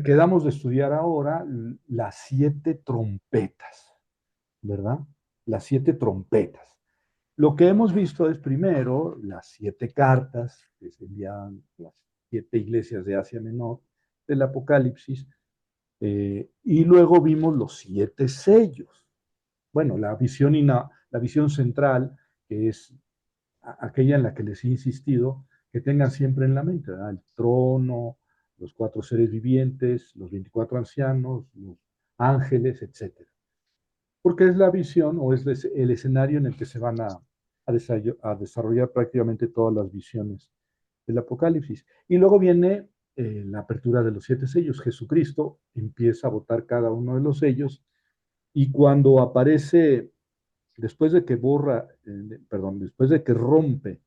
quedamos de estudiar ahora las 7 trompetas, ¿verdad? Las 7 trompetas. Lo que hemos visto es primero las 7 cartas que se envían las 7 iglesias de Asia Menor del Apocalipsis, y luego vimos los 7 sellos. Bueno, la visión central, que es aquella en la que les he insistido, que tengan siempre en la mente, ¿verdad? El trono, los 4 seres vivientes, los 24 ancianos, los ángeles, etcétera. Porque es la visión o es el escenario en el que se van a desarrollar prácticamente todas las visiones del Apocalipsis. Y luego viene la apertura de los 7 sellos. Jesucristo empieza a botar cada uno de los sellos y cuando aparece, después de que después de que rompe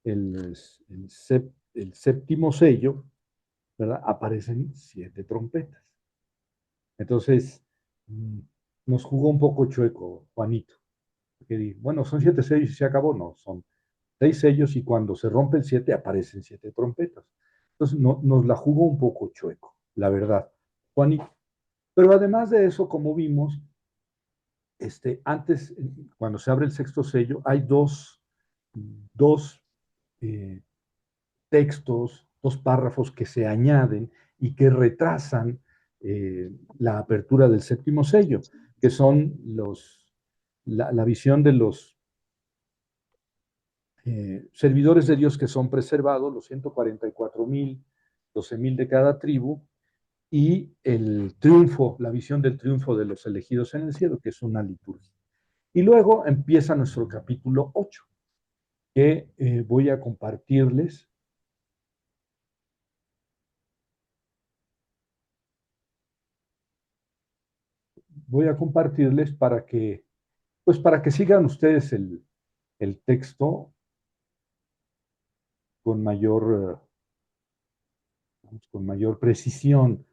el, el séptimo sello, ¿verdad? Aparecen 7 trompetas. Entonces, nos jugó un poco chueco, Juanito. Que dijo, bueno, son 7 sellos y se acabó. No, son 6 sellos y cuando se rompe el 7 aparecen 7 trompetas. Entonces, nos la jugó un poco chueco, la verdad, Juanito. Pero además de eso, como vimos, antes, cuando se abre el sexto sello, hay dos eh, textos, 2 párrafos que se añaden y que retrasan la apertura del séptimo sello, que son la visión de los servidores de Dios que son preservados, los 144,000, 12,000 de cada tribu, y el triunfo, la visión del triunfo de los elegidos en el cielo, que es una liturgia. Y luego empieza nuestro capítulo 8, que voy a compartirles. Voy a compartirles para que sigan ustedes el texto con con mayor precisión.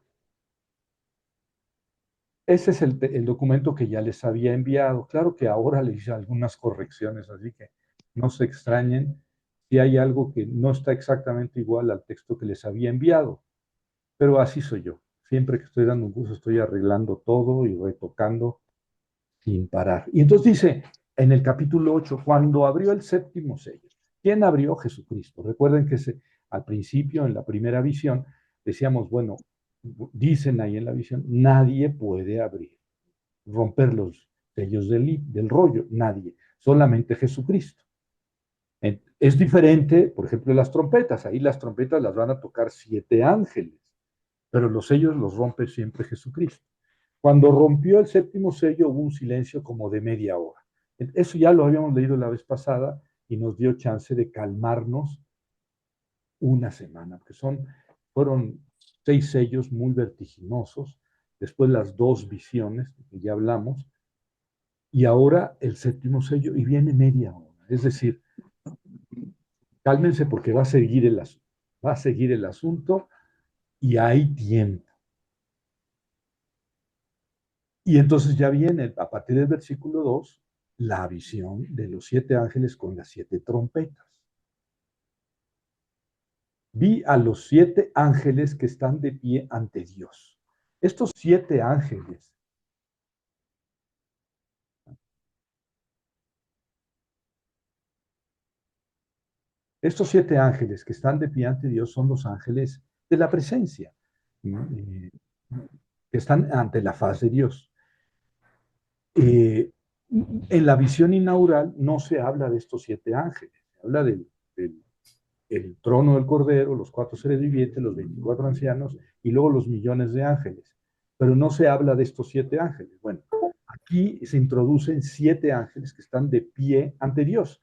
Ese es el documento que ya les había enviado. Claro que ahora les hice algunas correcciones, así que no se extrañen si hay algo que no está exactamente igual al texto que les había enviado. Pero así soy yo. Siempre que estoy dando un curso estoy arreglando todo y retocando sin parar. Y entonces dice en el capítulo 8, cuando abrió el séptimo sello, ¿quién abrió? Jesucristo. Recuerden que al principio, en la primera visión, decíamos, bueno, dicen ahí en la visión, nadie puede abrir, romper los sellos del rollo, nadie, solamente Jesucristo. Es diferente, por ejemplo, las trompetas. Ahí las trompetas las van a tocar 7 ángeles, pero los sellos los rompe siempre Jesucristo. Cuando rompió el séptimo sello hubo un silencio como de media hora. Eso ya lo habíamos leído la vez pasada y nos dio chance de calmarnos una semana, porque fueron 6 sellos muy vertiginosos, después las 2 visiones, que ya hablamos, y ahora el séptimo sello, y viene media hora. Es decir, cálmense porque va a seguir el asunto y hay tiempo. Y entonces ya viene, a partir del versículo 2, la visión de los 7 ángeles con las 7 trompetas. Vi a los 7 ángeles que están de pie ante Dios. Estos 7 ángeles, estos 7 ángeles que están de pie ante Dios son los ángeles de la presencia, que están ante la faz de Dios. En la visión inaugural no se habla de estos 7 ángeles, se habla del el trono del Cordero, los 4 seres vivientes, los 24 ancianos y luego los millones de ángeles. Pero no se habla de estos 7 ángeles. Bueno, aquí se introducen 7 ángeles que están de pie ante Dios.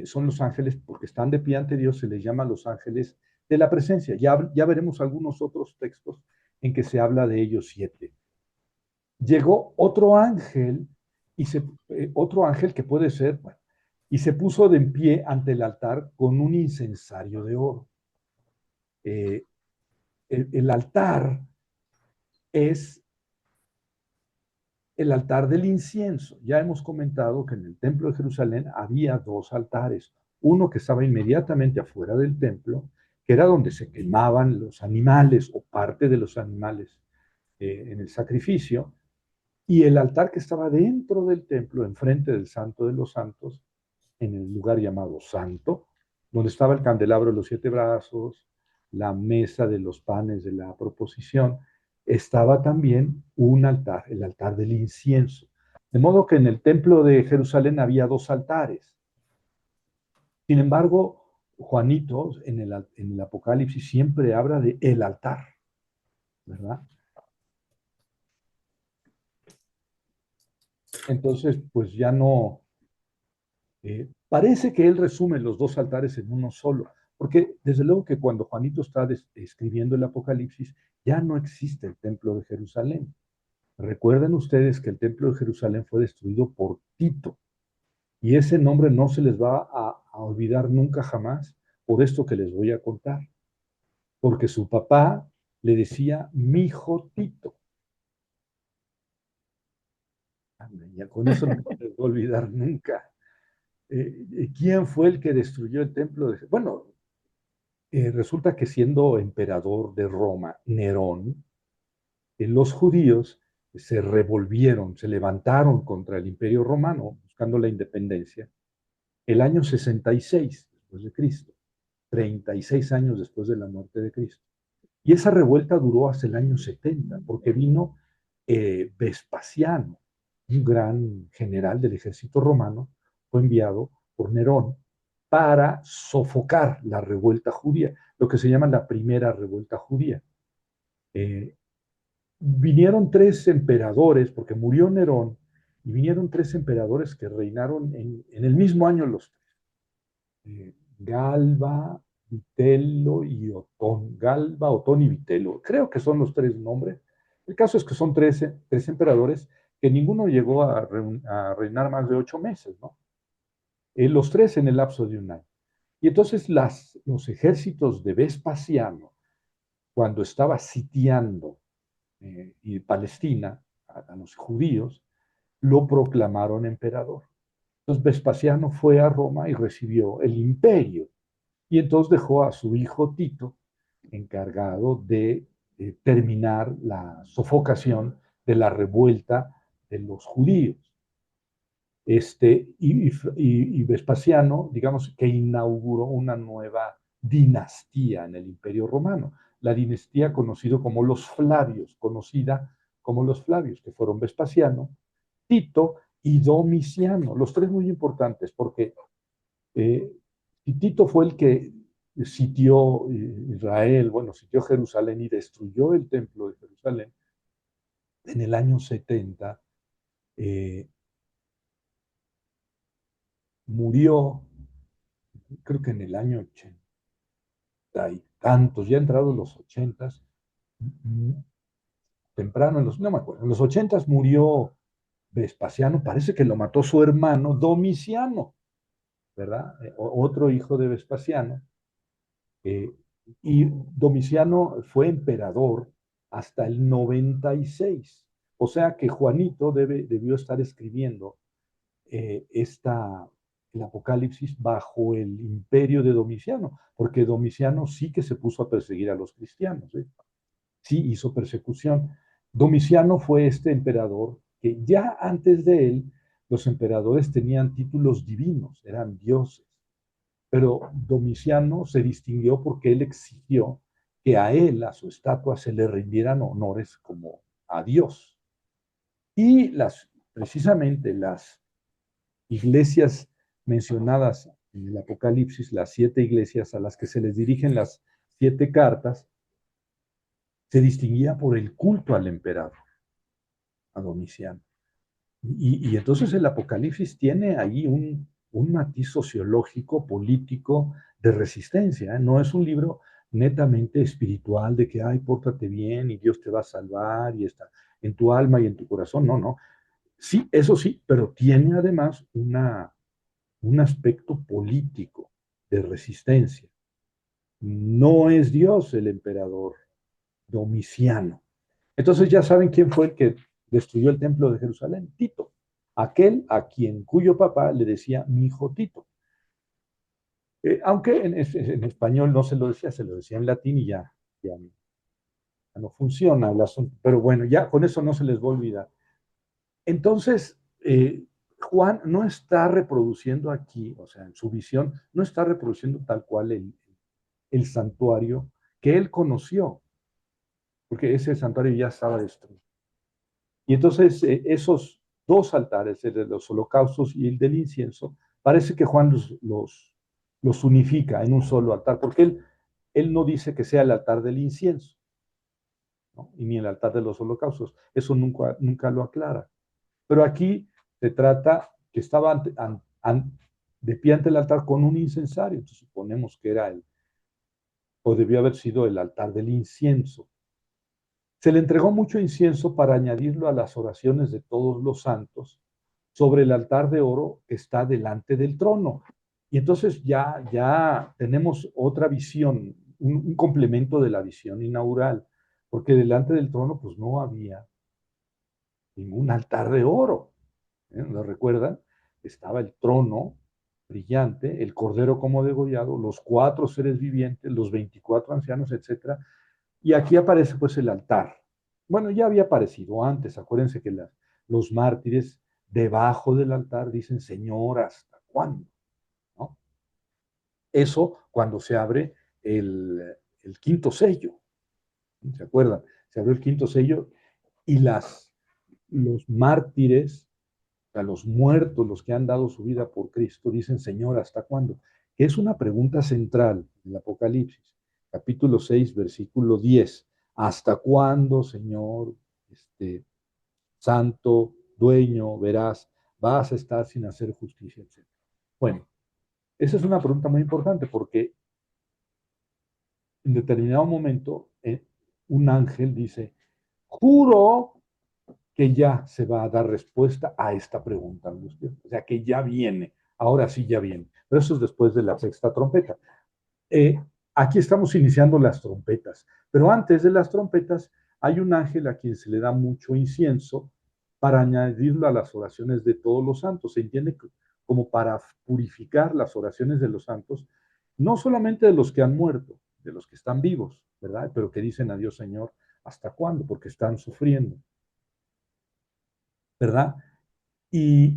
Son los ángeles, porque están de pie ante Dios, se les llama los ángeles de la presencia. Ya veremos algunos otros textos en que se habla de ellos 7. Llegó otro ángel, otro ángel que puede ser, bueno, y se puso de en pie ante el altar con un incensario de oro. El altar es el altar del incienso. Ya hemos comentado que en el templo de Jerusalén había 2 altares. Uno que estaba inmediatamente afuera del templo, que era donde se quemaban los animales o parte de los animales en el sacrificio, y el altar que estaba dentro del templo, enfrente del Santo de los Santos, en el lugar llamado Santo, donde estaba el candelabro de los 7 brazos, la mesa de los panes de la proposición, estaba también un altar, el altar del incienso. De modo que en el templo de Jerusalén había 2 altares. Sin embargo, Juanito en el Apocalipsis siempre habla de el altar, ¿verdad? Entonces, pues ya no, parece que él resume los 2 altares en uno solo, porque desde luego que cuando Juanito está escribiendo el Apocalipsis, ya no existe el templo de Jerusalén. Recuerden ustedes que el templo de Jerusalén fue destruido por Tito, y ese nombre no se les va a olvidar nunca jamás por esto que les voy a contar, porque su papá le decía mi hijo Tito. Ya con eso no se les va a olvidar nunca. ¿Quién fue el que destruyó el templo de? Bueno, resulta que siendo emperador de Roma, Nerón, los judíos se revolvieron, se levantaron contra el imperio romano, buscando la independencia, el año 66 después de Cristo, 36 años después de la muerte de Cristo. Y esa revuelta duró hasta el año 70, porque vino Vespasiano, un gran general del ejército romano, fue enviado por Nerón para sofocar la revuelta judía, lo que se llama la primera revuelta judía. Eh, Vinieron 3 emperadores, porque murió Nerón, y vinieron 3 emperadores que reinaron en el mismo año los tres. Galba, Vitello y Otón. Galba, Otón y Vitello. Creo que son los 3 nombres. El caso es que son 3 emperadores que ninguno llegó a reinar más de 8 meses, ¿no? Los 3 en el lapso de un año. Y entonces los ejércitos de Vespasiano, cuando estaba sitiando y Palestina a los judíos, lo proclamaron emperador. Entonces Vespasiano fue a Roma y recibió el imperio. Y entonces dejó a su hijo Tito encargado de terminar la sofocación de la revuelta de los judíos. Y Vespasiano, digamos que inauguró una nueva dinastía en el Imperio Romano, la dinastía conocida como los Flavios, que fueron Vespasiano, Tito y Domiciano, los 3 muy importantes, porque eh, Tito fue el que sitió Israel, bueno, sitió Jerusalén y destruyó el templo de Jerusalén en el año 70. eh, Murió, creo que en el año 80 y tantos, ya entrados los 80, temprano, no me acuerdo, en los 80 murió Vespasiano, parece que lo mató su hermano Domiciano, ¿verdad? Otro hijo de Vespasiano. Eh, y Domiciano fue emperador hasta el 96. O sea que Juanito debió estar escribiendo el Apocalipsis bajo el imperio de Domiciano, porque Domiciano sí que se puso a perseguir a los cristianos, ¿eh? Sí hizo persecución. Domiciano fue este emperador que ya antes de él los emperadores tenían títulos divinos, eran dioses, pero Domiciano se distinguió porque él exigió que a él, a su estatua, se le rindieran honores como a Dios. Y precisamente las iglesias mencionadas en el Apocalipsis, las 7 iglesias a las que se les dirigen las 7 cartas, se distinguía por el culto al emperador, a Domiciano. Y entonces el Apocalipsis tiene ahí un matiz sociológico, político, de resistencia, ¿eh? No es un libro netamente espiritual de que, ay, pórtate bien y Dios te va a salvar y está en tu alma y en tu corazón. No, no. Sí, eso sí, pero tiene además un aspecto político de resistencia. No es Dios el emperador Domiciano. Entonces ya saben quién fue el que destruyó el templo de Jerusalén, Tito, aquel a quien cuyo papá le decía mi hijo Tito. Aunque en español no se lo decía, se lo decía en latín y ya no funciona el asunto. Pero bueno, ya con eso no se les va a olvidar. Entonces, Juan no está reproduciendo aquí, o sea, en su visión, no está reproduciendo tal cual el santuario que él conoció, porque ese santuario ya estaba destruido. Y entonces esos dos altares, el de los holocaustos y el del incienso, parece que Juan los unifica en un solo altar, porque él no dice que sea el altar del incienso, ¿no? Y ni el altar de los holocaustos. Eso nunca lo aclara. Pero aquí se trata que estaba de pie ante el altar con un incensario. Entonces suponemos que era o debió haber sido el altar del incienso. Se le entregó mucho incienso para añadirlo a las oraciones de todos los santos sobre el altar de oro que está delante del trono. Y entonces ya tenemos otra visión, un complemento de la visión inaugural, porque delante del trono pues no había ningún altar de oro. ¿Lo recuerdan? Estaba el trono brillante, el cordero como degollado, los cuatro seres vivientes, los 24 ancianos, etcétera. Y aquí aparece pues el altar. Bueno, ya había aparecido antes, acuérdense que los mártires debajo del altar dicen, Señor, ¿hasta cuándo? ¿No? Eso cuando se abre el quinto sello, ¿se acuerdan? Se abrió el quinto sello y los mártires, o sea, los muertos, los que han dado su vida por Cristo, dicen, Señor, ¿hasta cuándo? Que es una pregunta central del Apocalipsis, capítulo 6, versículo 10. ¿Hasta cuándo, Señor, santo, dueño, verás, vas a estar sin hacer justicia, etcétera? Bueno, esa es una pregunta muy importante porque en determinado momento un ángel dice, juro que ya se va a dar respuesta a esta pregunta angustiosa. O sea, que ya viene, ahora sí ya viene. Pero eso es después de la sexta trompeta. Eh, Aquí estamos iniciando las trompetas, pero antes de las trompetas hay un ángel a quien se le da mucho incienso para añadirlo a las oraciones de todos los santos. Se entiende como para purificar las oraciones de los santos, no solamente de los que han muerto, de los que están vivos, ¿verdad? Pero que dicen a Dios, Señor, ¿hasta cuándo? Porque están sufriendo, ¿verdad? Y,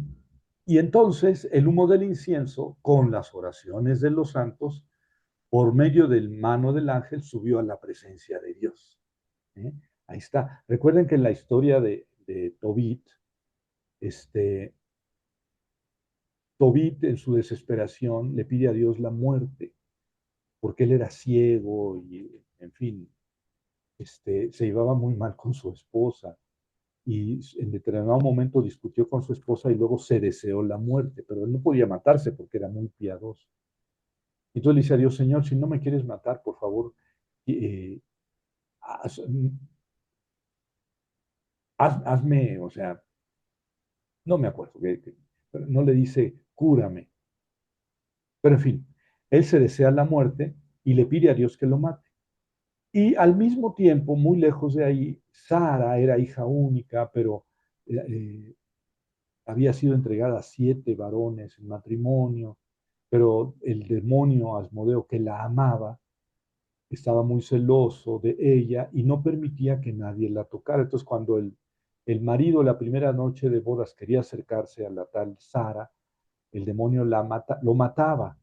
y entonces el humo del incienso con las oraciones de los santos, por medio del mano del ángel, subió a la presencia de Dios. ¿Eh? Ahí está. Recuerden que en la historia de Tobit, este, Tobit en su desesperación le pide a Dios la muerte, porque él era ciego y, en fin, se llevaba muy mal con su esposa y en determinado momento discutió con su esposa y luego se deseó la muerte, pero él no podía matarse porque era muy piadoso. Y entonces le dice a Dios, Señor, si no me quieres matar, por favor, eh, haz, hazme, o sea, no me acuerdo, pero no le dice, cúrame. Pero en fin, él se desea la muerte y le pide a Dios que lo mate. Y al mismo tiempo, muy lejos de ahí, Sara era hija única, pero había sido entregada a 7 varones en matrimonio, pero el demonio Asmodeo, que la amaba, estaba muy celoso de ella y no permitía que nadie la tocara. Entonces, cuando el marido la primera noche de bodas quería acercarse a la tal Sara, el demonio lo mataba.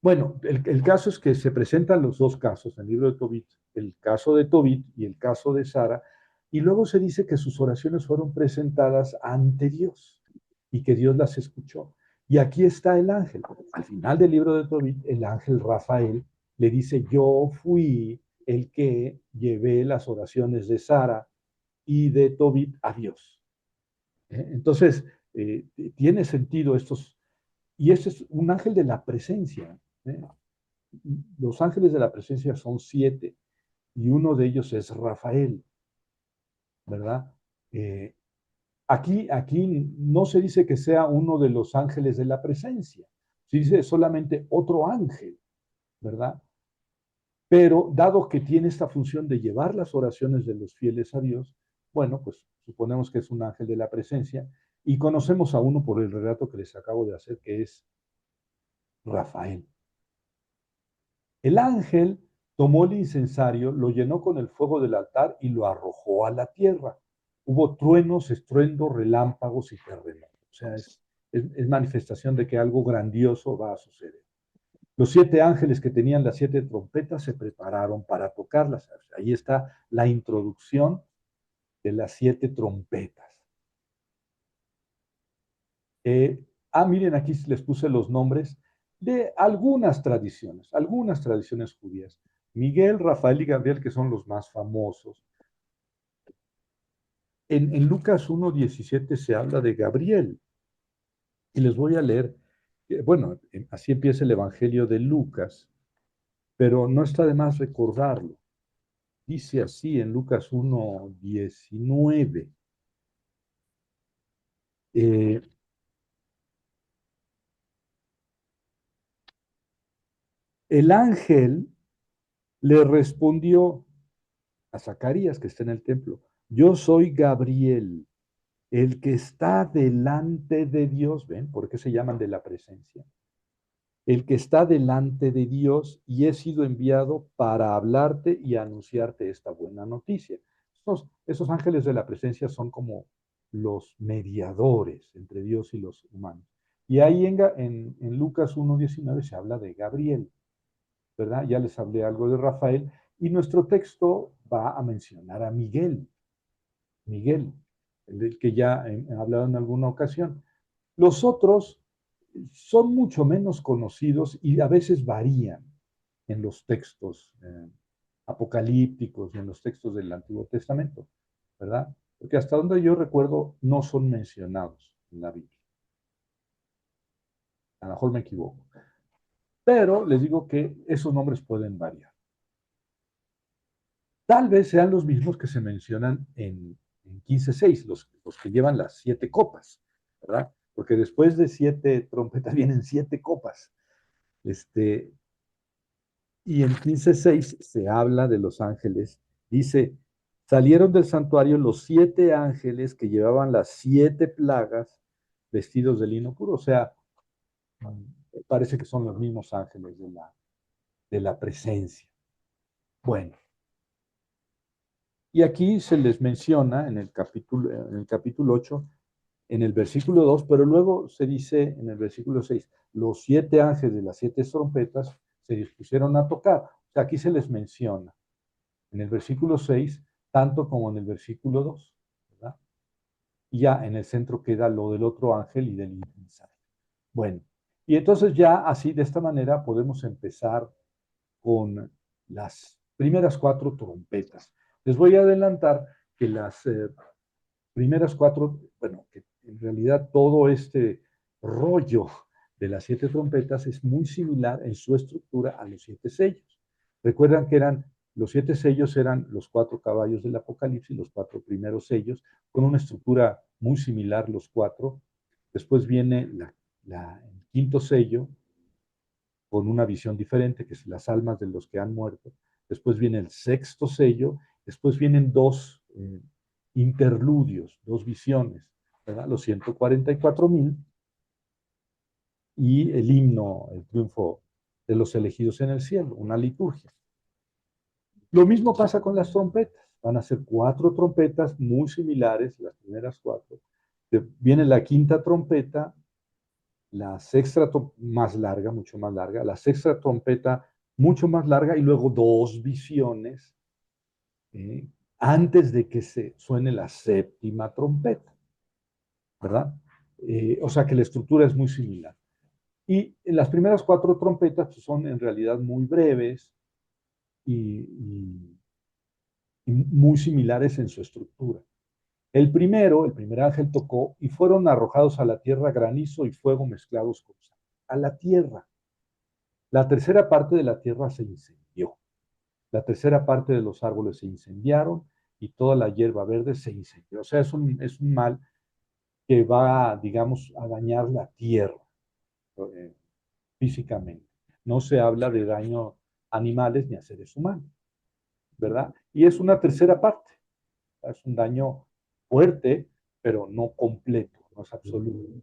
Bueno, el caso es que se presentan los dos casos en el libro de Tobit, el caso de Tobit y el caso de Sara, y luego se dice que sus oraciones fueron presentadas ante Dios y que Dios las escuchó. Y aquí está el ángel. Al final del libro de Tobit, el ángel Rafael le dice, yo fui el que llevé las oraciones de Sara y de Tobit a Dios. Entonces, tiene sentido estos, y ese es un ángel de la presencia. ¿Eh? Los ángeles de la presencia son 7 y uno de ellos es Rafael, ¿verdad? Eh, aquí no se dice que sea uno de los ángeles de la presencia, se dice solamente otro ángel, ¿verdad? Pero dado que tiene esta función de llevar las oraciones de los fieles a Dios, bueno, pues suponemos que es un ángel de la presencia y conocemos a uno por el relato que les acabo de hacer, que es Rafael. El ángel tomó el incensario, lo llenó con el fuego del altar y lo arrojó a la tierra. Hubo truenos, estruendos, relámpagos y terremotos. O sea, es manifestación de que algo grandioso va a suceder. Los 7 ángeles que tenían las 7 trompetas se prepararon para tocarlas. Ahí está la introducción de las 7 trompetas. Miren, aquí les puse los nombres de algunas tradiciones judías. Miguel, Rafael y Gabriel, que son los más famosos. En Lucas 1:17 se habla de Gabriel. Y les voy a leer, bueno, así empieza el Evangelio de Lucas, pero no está de más recordarlo. Dice así en Lucas 1:19. El ángel le respondió a Zacarías, que está en el templo: yo soy Gabriel, el que está delante de Dios. ¿Ven por qué se llaman de la presencia? El que está delante de Dios, y he sido enviado para hablarte y anunciarte esta buena noticia. Esos ángeles de la presencia son como los mediadores entre Dios y los humanos. Y ahí en Lucas 1:19 se habla de Gabriel, ¿verdad? Ya les hablé algo de Rafael, y nuestro texto va a mencionar a Miguel, el que ya he hablado en alguna ocasión. Los otros son mucho menos conocidos y a veces varían en los textos apocalípticos y en los textos del Antiguo Testamento, ¿verdad? Porque hasta donde yo recuerdo no son mencionados en la Biblia. A lo mejor me equivoco. Pero les digo que esos nombres pueden variar. Tal vez sean los mismos que se mencionan en 15:6, los que llevan las 7 copas, ¿verdad? Porque después de 7 trompetas vienen 7 copas. Y en 15:6 se habla de los ángeles. Dice, salieron del santuario los 7 ángeles que llevaban las 7 plagas vestidos de lino puro. O sea, parece que son los mismos ángeles de la presencia. Bueno, y aquí se les menciona en el capítulo 8, en el versículo 2, pero luego se dice en el versículo 6, los 7 ángeles de las 7 trompetas se dispusieron a tocar. O sea, aquí se les menciona en el versículo 6, tanto como en el versículo 2, ¿verdad? Y ya en el centro queda lo del otro ángel y del incensario. Bueno, y entonces ya así de esta manera podemos empezar con las primeras 4 trompetas. Les voy a adelantar que las primeras 4, bueno, que en realidad todo este rollo de las 7 trompetas es muy similar en su estructura a los 7 sellos. Recuerdan que los 7 sellos eran los 4 caballos del Apocalipsis, los 4 primeros sellos, con una estructura muy similar los 4. Después viene el quinto sello, con una visión diferente, que es las almas de los que han muerto. Después viene el sexto sello, después vienen 2 interludios, 2 visiones, ¿verdad? Los 144,000 y el himno, el triunfo de los elegidos en el cielo, una liturgia. Lo mismo pasa con las trompetas. Van a ser 4 trompetas muy similares, las primeras 4. Viene la quinta trompeta, la sexta más larga, mucho más larga, la sexta trompeta mucho más larga, y luego 2 visiones antes de que se suene la séptima trompeta, ¿verdad? O sea que la estructura es muy similar. Y las primeras 4 trompetas pues, son en realidad muy breves y muy similares en su estructura. El primer ángel tocó y fueron arrojados a la tierra granizo y fuego mezclados con sal. A la tierra. La tercera parte de la tierra se incendió. La tercera parte de los árboles se incendiaron y toda la hierba verde se incendió. O sea, es un mal que va, digamos, a dañar la tierra físicamente. No se habla de daño a animales ni a seres humanos, ¿verdad? Y es una tercera parte. Es un daño fuerte, pero no completo, no es absoluto.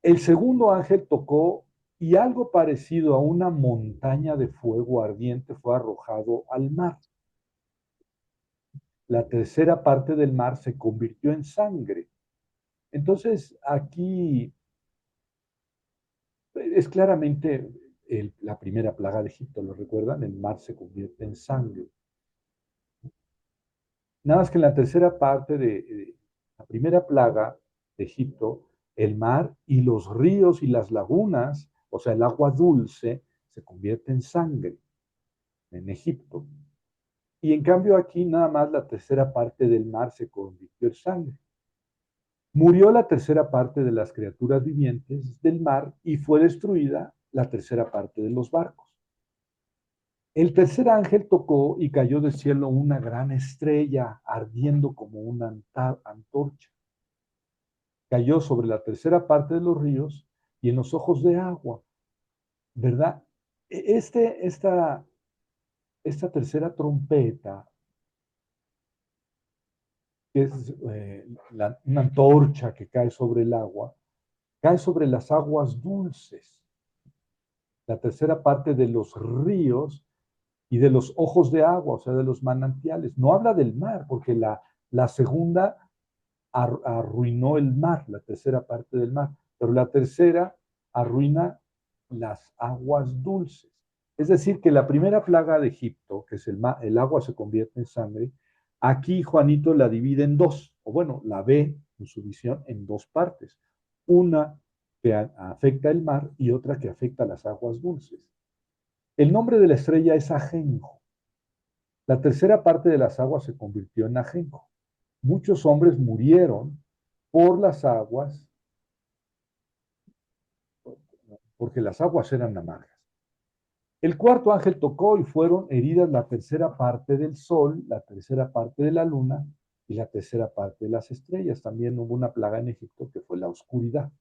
El segundo ángel tocó y algo parecido a una montaña de fuego ardiente fue arrojado al mar. La tercera parte del mar se convirtió en sangre. Entonces, aquí es claramente la primera plaga de Egipto, ¿lo recuerdan? El mar se convierte en sangre. Nada más que en la tercera parte de la primera plaga de Egipto, el mar y los ríos y las lagunas, o sea, el agua dulce, se convierte en sangre en Egipto. Y en cambio aquí nada más la tercera parte del mar se convirtió en sangre. Murió la tercera parte de las criaturas vivientes del mar y fue destruida la tercera parte de los barcos. El tercer ángel tocó y cayó del cielo una gran estrella ardiendo como una antorcha. Cayó sobre la tercera parte de los ríos y en los ojos de agua, ¿verdad? Esta tercera trompeta, que es una antorcha que cae sobre el agua, cae sobre las aguas dulces, la tercera parte de los ríos y de los ojos de agua, o sea, de los manantiales. No habla del mar, porque la segunda arruinó el mar, la tercera parte del mar, pero la tercera arruina las aguas dulces. Es decir, que la primera plaga de Egipto, que es el agua se convierte en sangre, aquí Juanito la divide en dos, o bueno, la ve en su visión en dos partes. Una que afecta el mar y otra que afecta las aguas dulces. El nombre de la estrella es Ajenjo. La tercera parte de las aguas se convirtió en Ajenjo. Muchos hombres murieron por las aguas, porque las aguas eran amargas. El cuarto ángel tocó y fueron heridas la tercera parte del sol, la tercera parte de la luna y la tercera parte de las estrellas. También hubo una plaga en Egipto que fue la oscuridad,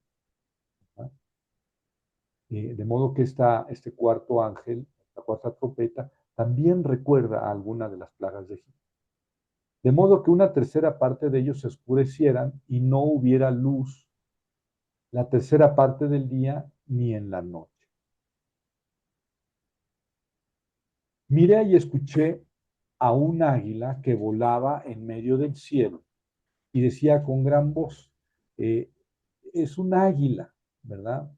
¿no? De modo que este cuarto ángel, la cuarta trompeta, también recuerda a alguna de las plagas de Egipto. De modo que una tercera parte de ellos se oscurecieran y no hubiera luz la tercera parte del día ni en la noche. Miré y escuché a un águila que volaba en medio del cielo y decía con gran voz, es un águila, ¿verdad?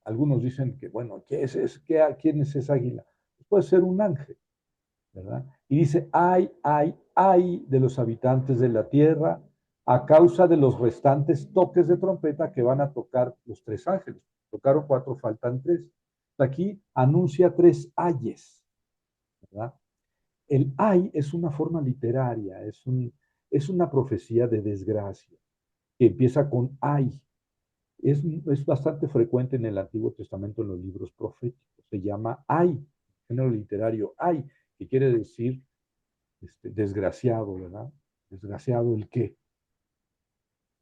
Algunos dicen que, bueno, ¿quién es esa águila? Puede ser un ángel, ¿verdad? Y dice, ay de los habitantes de la tierra a causa de los restantes toques de trompeta que van a tocar los tres ángeles. Tocaron cuatro, faltan tres. Aquí anuncia tres ayes, ¿verdad? El ay es una forma literaria, es una profecía de desgracia que empieza con ay. Es bastante frecuente en el Antiguo Testamento en los libros proféticos. Se llama ay, género literario ay, que quiere decir desgraciado, ¿verdad? Desgraciado el qué.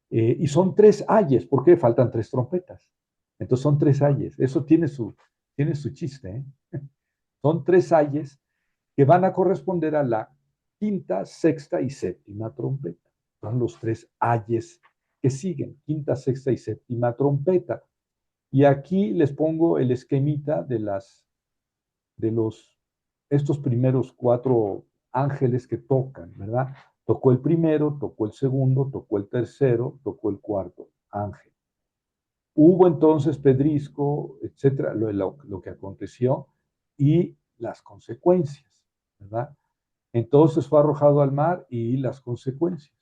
Y son tres ayes, ¿por qué? Faltan tres trompetas. Entonces son tres ayes. Eso tiene su chiste, ¿eh? Son tres ayes que van a corresponder a la quinta, sexta y séptima trompeta. Son los tres ayes que siguen, quinta, sexta y séptima trompeta. Y aquí les pongo el esquemita de estos primeros cuatro ángeles que tocan, ¿verdad? Tocó el primero, tocó el segundo, tocó el tercero, tocó el cuarto ángel. Hubo entonces pedrisco, etcétera, lo que aconteció y las consecuencias, ¿verdad? Entonces fue arrojado al mar y las consecuencias.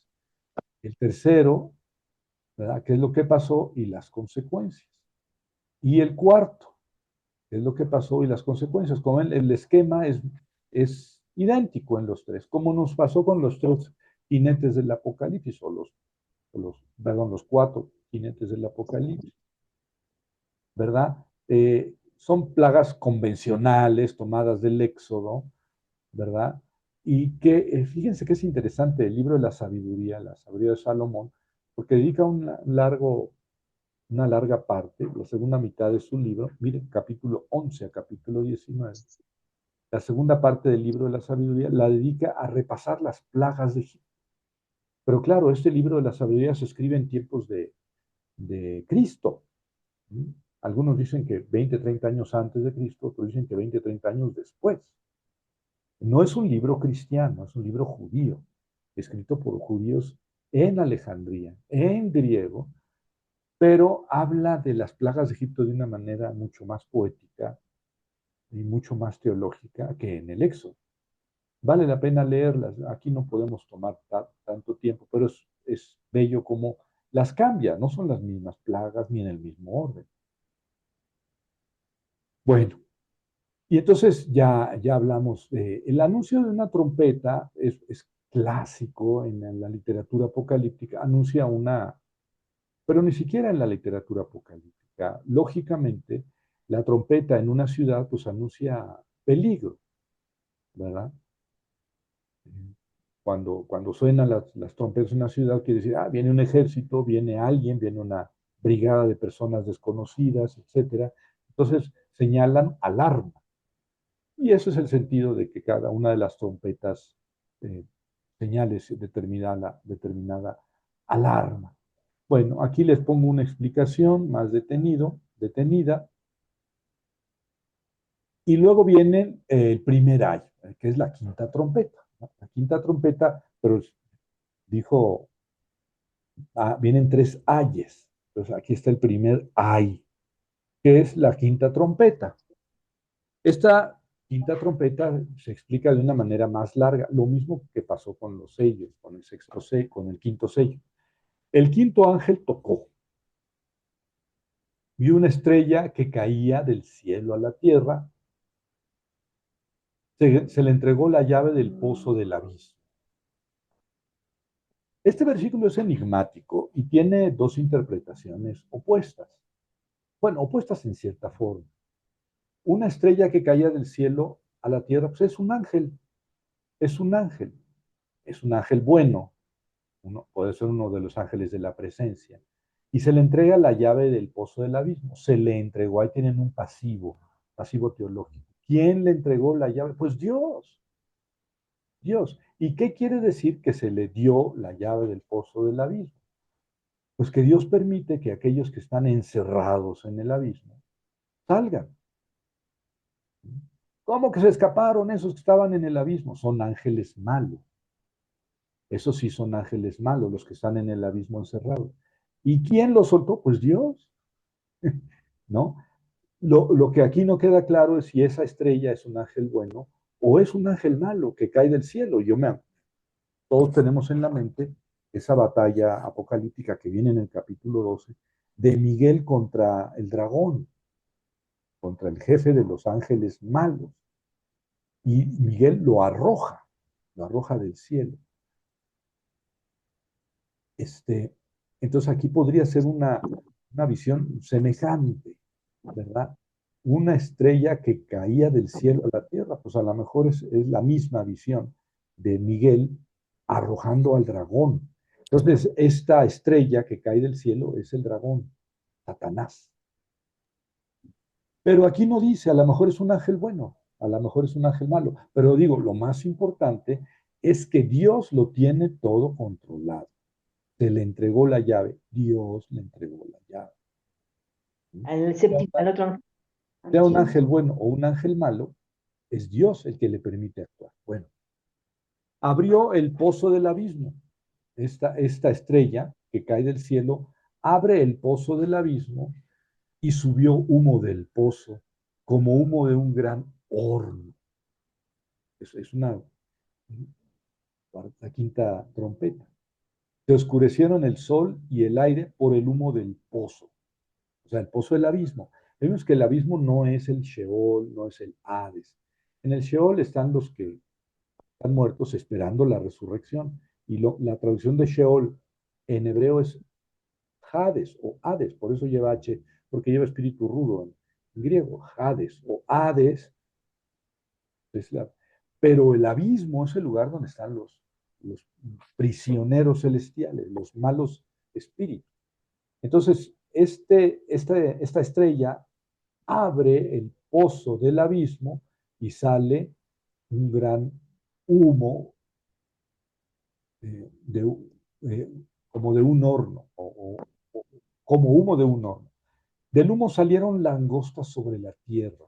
El tercero, ¿verdad? ¿Qué es lo que pasó y las consecuencias? Y el cuarto, ¿qué es lo que pasó y las consecuencias? Como el esquema es idéntico en los tres, como nos pasó con los tres jinetes del Apocalipsis, los cuatro jinetes del Apocalipsis, ¿verdad? Son plagas convencionales tomadas del Éxodo, ¿verdad? Y que, fíjense que es interesante el libro de la sabiduría de Salomón, porque dedica una larga parte, la segunda mitad de su libro, miren, capítulo 11 a capítulo 19, la segunda parte del libro de la sabiduría la dedica a repasar las plagas de Egipto. Pero claro, este libro de la sabiduría se escribe en tiempos de Cristo, ¿sí? Algunos dicen que 20, 30 años antes de Cristo, otros dicen que 20, 30 años después. No es un libro cristiano, es un libro judío, escrito por judíos en Alejandría, en griego, pero habla de las plagas de Egipto de una manera mucho más poética y mucho más teológica que en el Éxodo. Vale la pena leerlas, aquí no podemos tomar tanto tiempo, pero es bello como las cambia, no son las mismas plagas ni en el mismo orden. Bueno, y entonces ya hablamos de, el anuncio de una trompeta es clásico en la literatura apocalíptica, anuncia una, pero ni siquiera en la literatura apocalíptica. Lógicamente, la trompeta en una ciudad pues anuncia peligro, ¿verdad? Cuando suenan las trompetas en una ciudad, quiere decir, viene un ejército, viene alguien, viene una brigada de personas desconocidas, etcétera. Entonces señalan alarma. Y ese es el sentido de que cada una de las trompetas eh, señales determinada alarma. Bueno, aquí les pongo una explicación más detenida, y luego viene el primer ay, que es la quinta trompeta, ¿no? La quinta trompeta, pero dijo, vienen tres ayes. Entonces aquí está el primer ay, que es la quinta trompeta. Esta quinta trompeta se explica de una manera más larga, lo mismo que pasó con los sellos, con el sexto sello, con el quinto sello. El quinto ángel tocó, vio una estrella que caía del cielo a la tierra, se le entregó la llave del pozo del abismo. Este versículo es enigmático y tiene dos interpretaciones opuestas. Bueno, opuestas en cierta forma. Una estrella que caía del cielo a la tierra, pues es un ángel, es un ángel, es un ángel bueno, puede ser uno de los ángeles de la presencia. Y se le entrega la llave del pozo del abismo, se le entregó, ahí tienen un pasivo teológico. ¿Quién le entregó la llave? Pues Dios, Dios. ¿Y qué quiere decir que se le dio la llave del pozo del abismo? Pues que Dios permite que aquellos que están encerrados en el abismo salgan. ¿Cómo que se escaparon esos que estaban en el abismo? Son ángeles malos. Esos sí son ángeles malos, los que están en el abismo encerrados. ¿Y quién los soltó? Pues Dios, ¿no? Lo que aquí no queda claro es si esa estrella es un ángel bueno o es un ángel malo que cae del cielo. Todos tenemos en la mente esa batalla apocalíptica que viene en el capítulo 12 de Miguel contra el dragón, contra el jefe de los ángeles malos. Y Miguel lo arroja del cielo. Este, entonces aquí podría ser una visión semejante, ¿verdad? Una estrella que caía del cielo a la tierra, pues a lo mejor es la misma visión de Miguel arrojando al dragón. Entonces, esta estrella que cae del cielo es el dragón, Satanás. Pero aquí no dice, a lo mejor es un ángel bueno, a lo mejor es un ángel malo. Pero digo, lo más importante es que Dios lo tiene todo controlado. Se le entregó la llave, Dios le entregó la llave. Al séptimo, al otro Sea un ángel. ángel bueno o un ángel malo, es Dios el que le permite actuar. Bueno, abrió el pozo del abismo. Esta estrella que cae del cielo abre el pozo del abismo y subió humo del pozo, como humo de un gran horno. Es la quinta trompeta. Se oscurecieron el sol y el aire por el humo del pozo, o sea, el pozo del abismo. Vemos que el abismo no es el Sheol, no es el Hades. En el Sheol están los que están muertos esperando la resurrección. Y la traducción de Sheol en hebreo es Hades o Hades, por eso lleva H, porque lleva espíritu rudo en griego, Hades o Hades. Es la, pero el abismo es el lugar donde están los prisioneros celestiales, los malos espíritus. Entonces, esta estrella abre el pozo del abismo y sale un gran humo de, como de un horno, o como humo de un horno. Del humo salieron langostas sobre la tierra.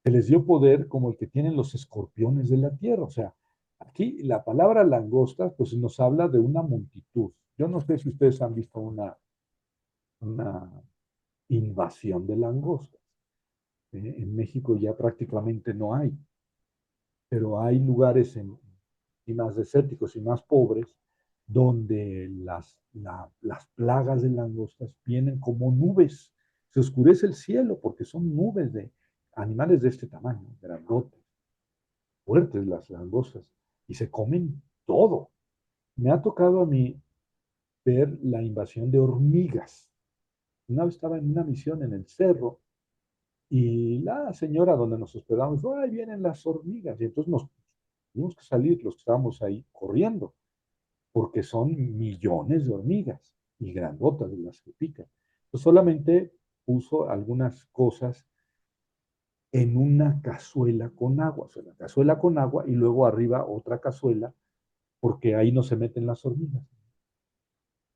Se les dio poder como el que tienen los escorpiones de la tierra. O sea, aquí la palabra langosta pues nos habla de una multitud. Yo no sé si ustedes han visto una invasión de langostas. En México ya prácticamente no hay, pero hay lugares y más desérticos y más pobres donde las plagas de langostas vienen como nubes. Se oscurece el cielo porque son nubes de animales de este tamaño, grandotes, fuertes las langostas, y se comen todo. Me ha tocado a mí ver la invasión de hormigas. Una vez estaba en una misión en el cerro y la señora donde nos hospedamos dijo, ahí vienen las hormigas. Y entonces nos tuvimos que salir los que estábamos ahí corriendo, porque son millones de hormigas y grandotas de las que pican. Entonces solamente puso algunas cosas en una cazuela con agua, o sea, la cazuela con agua y luego arriba otra cazuela, porque ahí no se meten las hormigas.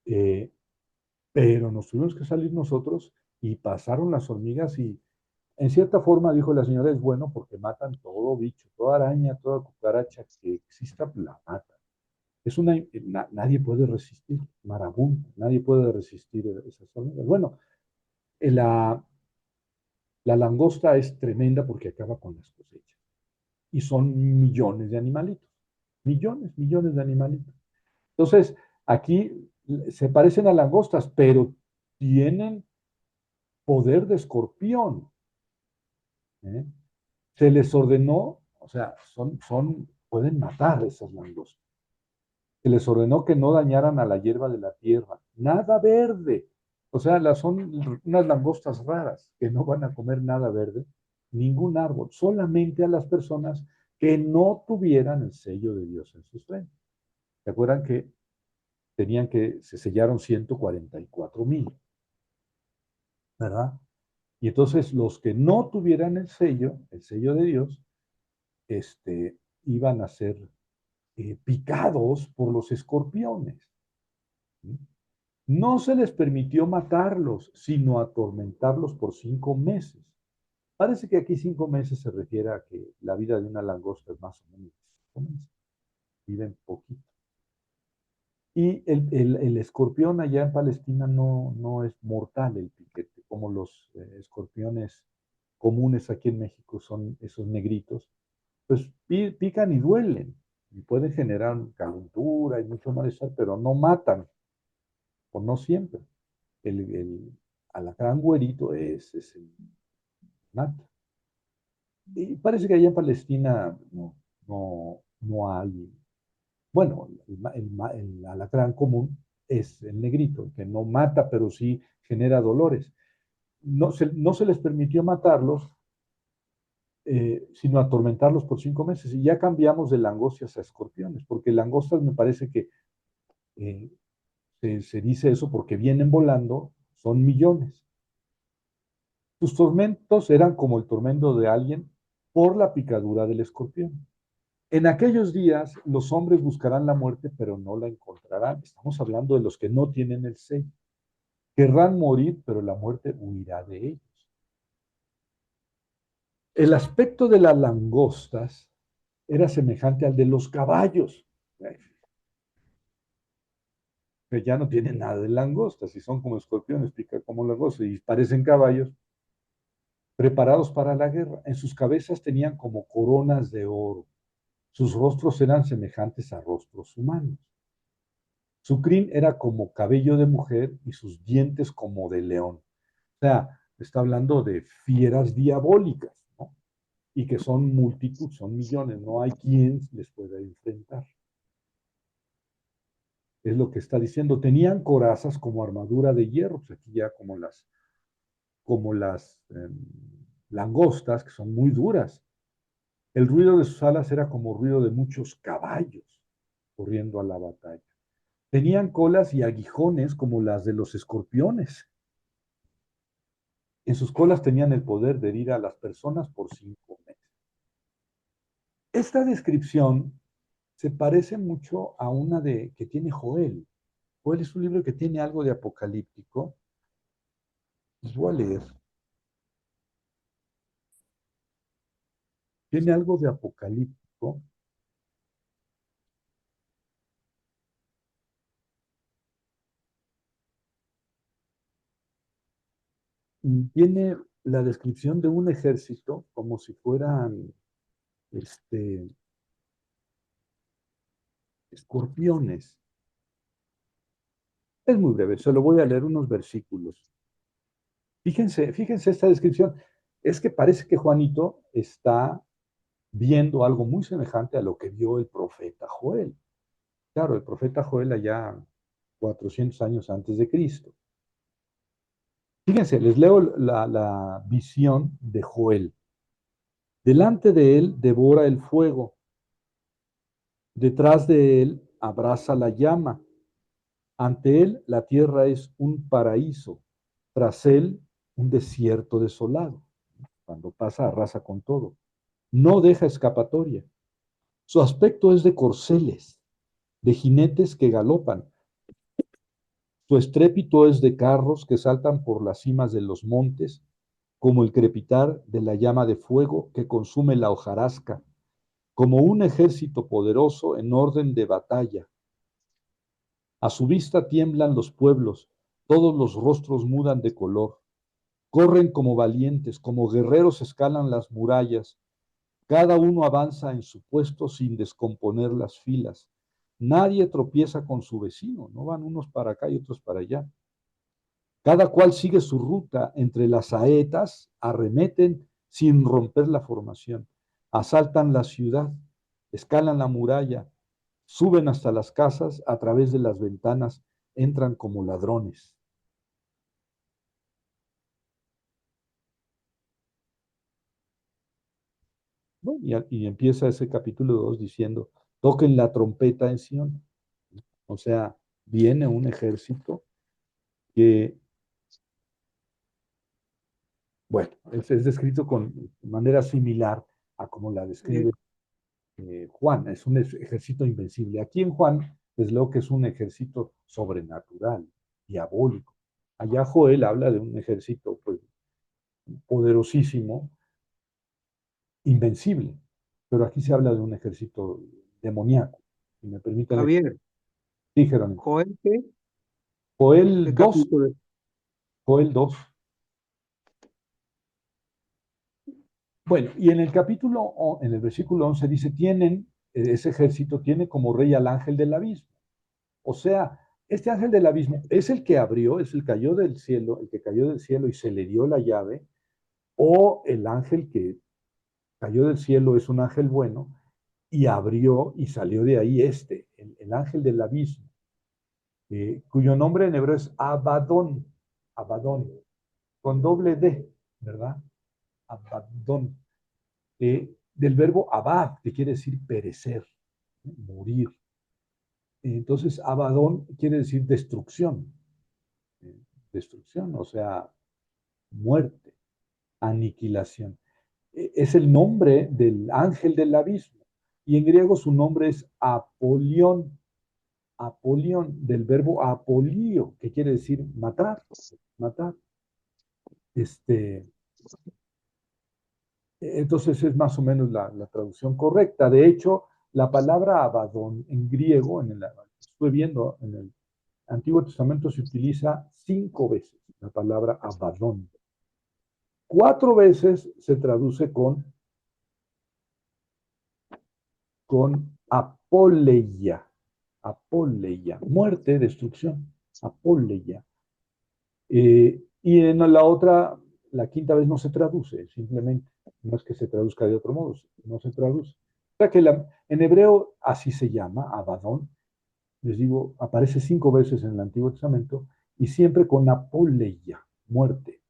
Eh, pero nos tuvimos que salir nosotros y pasaron las hormigas y en cierta forma, dijo la señora, es bueno porque matan todo bicho, toda araña, toda cucaracha que exista, la matan. Es nadie puede resistir, marabunta, nadie puede resistir esas hormigas. Bueno, la, la langosta es tremenda porque acaba con las cosechas. Y son millones de animalitos, millones de animalitos. Entonces, aquí se parecen a langostas, pero tienen poder de escorpión. ¿Eh? Se les ordenó, o sea, pueden matar esas langostas. Se les ordenó que no dañaran a la hierba de la tierra, nada verde. O sea, son unas langostas raras que no van a comer nada verde, ningún árbol, solamente a las personas que no tuvieran el sello de Dios en sus frentes. ¿Se acuerdan que se sellaron 144,000, ¿verdad? Y entonces los que no tuvieran el sello de Dios, iban a ser picados por los escorpiones. No se les permitió matarlos, sino atormentarlos por 5 meses. Parece que aquí 5 meses se refiere a que la vida de una langosta es más o menos 5 meses. Viven poquito. Y el escorpión allá en Palestina no es mortal el piquete, como los escorpiones comunes aquí en México son esos negritos, pues pican y duelen, y pueden generar calentura y mucho malestar, pero no matan, o no siempre. El alacrán güerito es el mata. Y parece que allá en Palestina no hay, bueno, el alacrán común es el negrito, que no mata, pero sí genera dolores. No se les permitió matarlos, sino atormentarlos por 5 meses. Y ya cambiamos de langostas a escorpiones, porque langostas me parece que eh, se dice eso porque vienen volando, son millones. Sus tormentos eran como el tormento de alguien por la picadura del escorpión. En aquellos días los hombres buscarán la muerte, pero no la encontrarán. Estamos hablando de los que no tienen el sello. Querrán morir, pero la muerte huirá de ellos. El aspecto de las langostas era semejante al de los caballos, que ya no tienen nada de langostas, y son como escorpiones, pican como langostas, y parecen caballos, preparados para la guerra. En sus cabezas tenían como coronas de oro. Sus rostros eran semejantes a rostros humanos. Su crin era como cabello de mujer y sus dientes como de león. O sea, está hablando de fieras diabólicas, ¿no? Y que son multitud, son millones, no hay quien les pueda enfrentar. Es lo que está diciendo. Tenían corazas como armadura de hierro, pues aquí ya como las langostas, que son muy duras. El ruido de sus alas era como ruido de muchos caballos corriendo a la batalla. Tenían colas y aguijones como las de los escorpiones. En sus colas tenían el poder de herir a las personas por 5 meses. Esta descripción se parece mucho a una que tiene Joel. Joel es un libro que tiene algo de apocalíptico, Les voy a leer. Tiene algo de apocalíptico. Y tiene la descripción de un ejército como si fueran escorpiones. Es muy breve, se lo voy a leer unos versículos. Fíjense esta descripción. Es que parece que Juanito está viendo algo muy semejante a lo que vio el profeta Joel. Claro, el profeta Joel allá 400 años antes de Cristo. Fíjense, les leo la visión de Joel. Delante de él devora el fuego, detrás de él abraza la llama. Ante él la tierra es un paraíso, tras él un desierto desolado. Cuando pasa arrasa con todo. No deja escapatoria. Su aspecto es de corceles, de jinetes que galopan. Su estrépito es de carros que saltan por las cimas de los montes, como el crepitar de la llama de fuego que consume la hojarasca, como un ejército poderoso en orden de batalla. A su vista tiemblan los pueblos, todos los rostros mudan de color. Corren como valientes, como guerreros escalan las murallas. Cada uno avanza en su puesto sin descomponer las filas. Nadie tropieza con su vecino, no van unos para acá y otros para allá. Cada cual sigue su ruta entre las saetas, arremeten sin romper la formación, asaltan la ciudad, escalan la muralla, suben hasta las casas, a través de las ventanas, entran como ladrones. ¿No? Y empieza ese capítulo 2 diciendo, toquen la trompeta en Sion. O sea, viene un ejército que, bueno, es descrito de manera similar a como la Eh, describe Juan, es un ejército invencible. Aquí en Juan, desde luego que es un ejército sobrenatural, diabólico. Allá Joel habla de un ejército pues, poderosísimo, invencible, pero aquí se habla de un ejército demoníaco. Si me permiten, Javier, sí, Jerónimo. Joel, ¿qué? ¿Qué Joel 2, capítulo? Joel 2. Bueno, y en el en el versículo 11 dice, ese ejército tiene como rey al ángel del abismo. O sea, este ángel del abismo es el que abrió, es el cayó del cielo, el que cayó del cielo y se le dio la llave, o el ángel que cayó del cielo es un ángel bueno y abrió y salió de ahí el ángel del abismo, cuyo nombre en hebreo es Abadón, Abadón, con doble D, ¿verdad? Abadón, del verbo abad, que quiere decir perecer, morir. Entonces, Abadón quiere decir destrucción, destrucción, o sea, muerte, aniquilación. Es el nombre del ángel del abismo. Y en griego su nombre es Apolión, Apolión, del verbo apolio, que quiere decir matar, matar. Este, entonces es más o menos la traducción correcta. De hecho, la palabra Abadón en griego, estuve viendo en el Antiguo Testamento se utiliza 5 veces la palabra Abadón. 4 veces se traduce con apoleia, apoleia, muerte, destrucción, apoleia. Y en la otra, la quinta vez no se traduce, simplemente, no es que se traduzca de otro modo, no se traduce. O sea que en hebreo así se llama, Abadón, les digo, aparece 5 veces en el Antiguo Testamento y siempre con apoleia, muerte,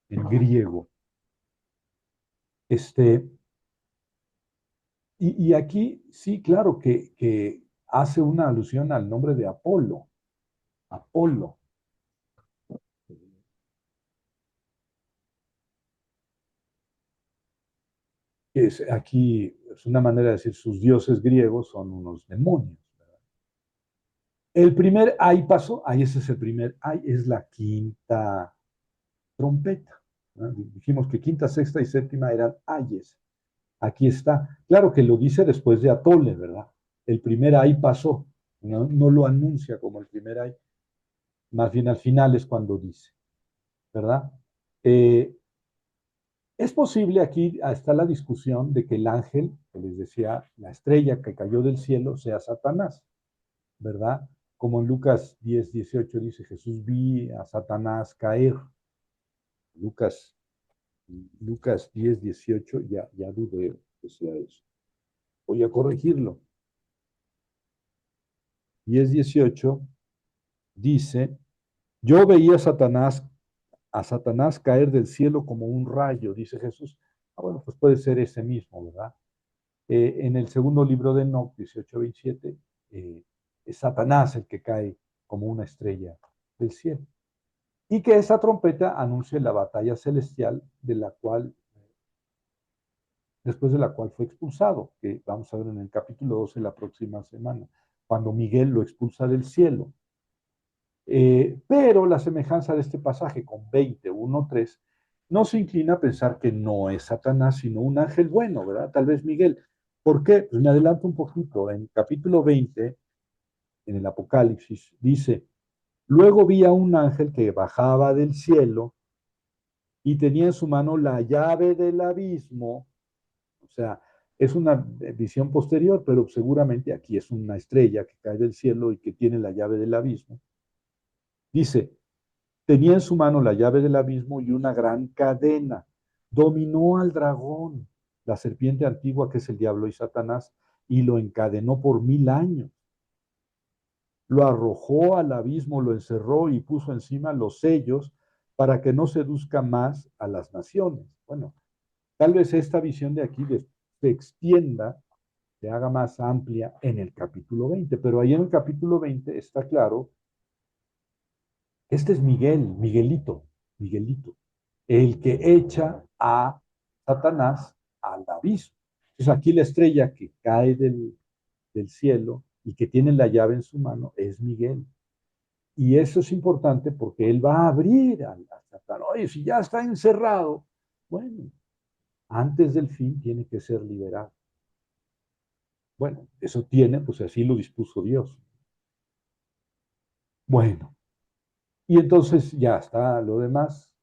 en griego. Este, y aquí sí, claro, que hace una alusión al nombre de Apolo. Apolo. Aquí es una manera de decir sus dioses griegos son unos demonios. ¿Verdad? El primer ay pasó, ay ese es el primer ay, es la quinta trompeta. ¿No? Dijimos que quinta, sexta y séptima eran ayes. Aquí está. Claro que lo dice después de atole, ¿verdad? El primer ay pasó. No lo anuncia como el primer ay. Más bien al final es cuando dice, ¿verdad? Eh, es posible, aquí está la discusión de que el ángel, que les decía, la estrella que cayó del cielo, sea Satanás, ¿verdad? Como en Lucas 10:18 dice, Jesús vi a Satanás caer. Lucas, Lucas 10:18, ya dudé que sea eso. Voy a corregirlo. 10:18 dice, yo veía a Satanás caer del cielo como un rayo, dice Jesús. Ah, bueno, pues puede ser ese mismo, ¿verdad? En el segundo libro de Enoch, 18:27, es Satanás el que cae como una estrella del cielo. Y que esa trompeta anuncia la batalla celestial después de la cual fue expulsado, que vamos a ver en el capítulo 12 la próxima semana, cuando Miguel lo expulsa del cielo. Pero la semejanza de este pasaje con 20:1-3 no se inclina a pensar que no es Satanás, sino un ángel bueno, ¿verdad? Tal vez Miguel. ¿Por qué? Pues me adelanto un poquito. En capítulo 20, en el Apocalipsis, dice, luego vi a un ángel que bajaba del cielo y tenía en su mano la llave del abismo. O sea, es una visión posterior, pero seguramente aquí es una estrella que cae del cielo y que tiene la llave del abismo. Dice, tenía en su mano la llave del abismo y una gran cadena. Dominó al dragón, la serpiente antigua que es el diablo y Satanás, y lo encadenó por 1000 años. Lo arrojó al abismo, lo encerró y puso encima los sellos para que no seduzca más a las naciones. Bueno, tal vez esta visión de aquí se extienda, se haga más amplia en el capítulo 20, pero ahí en el capítulo 20 está claro, este es Miguelito, el que echa a Satanás al abismo. Entonces aquí la estrella que cae del cielo y que tiene la llave en su mano es Miguel. Y eso es importante porque él va a abrir a Satanás. Oye, si ya está encerrado, bueno, antes del fin tiene que ser liberado. Bueno, eso tiene, pues así lo dispuso Dios. Bueno, y entonces ya está lo demás.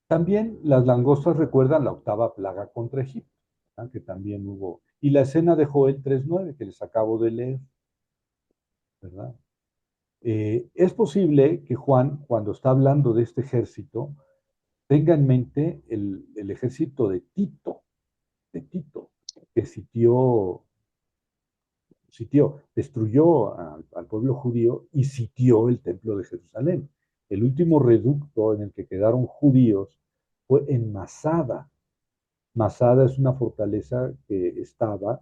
También las langostas recuerdan la octava plaga contra Egipto, ¿verdad? Que también hubo. Y la escena de Joel 3:9 que les acabo de leer, ¿verdad? Es posible que Juan, cuando está hablando de este ejército, tenga en mente el ejército de Tito, que destruyó al pueblo judío y sitió el templo de Jerusalén. El último reducto en el que quedaron judíos fue en Masada. Masada es una fortaleza que estaba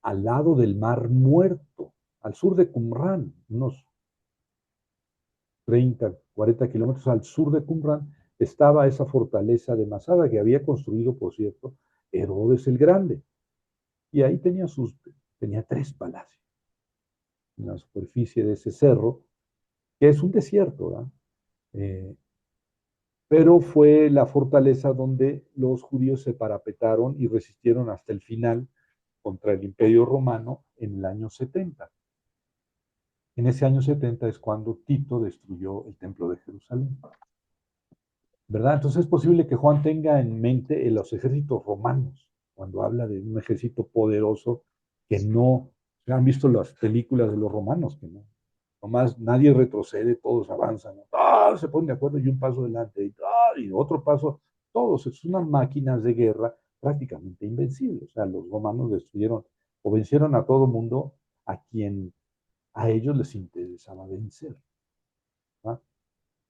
al lado del Mar Muerto, al sur de Qumrán, unos 30, 40 kilómetros al sur de Qumrán, estaba esa fortaleza de Masada que había construido, por cierto, Herodes el Grande. Y ahí tenía 3 palacios en la superficie de ese cerro, que es un desierto, ¿verdad? Eh, pero fue la fortaleza donde los judíos se parapetaron y resistieron hasta el final contra el Imperio Romano en el año 70. En ese año 70 es cuando Tito destruyó el templo de Jerusalén, ¿verdad? Entonces es posible que Juan tenga en mente los ejércitos romanos, cuando habla de un ejército poderoso que no, han visto las películas de los romanos, que no, nomás nadie retrocede, todos avanzan, ¿no? Se ponen de acuerdo y un paso adelante, y otro paso, todos, es unas máquinas de guerra prácticamente invencibles. O sea, los romanos destruyeron o vencieron a todo mundo a quien a ellos les interesaba vencer, ¿no?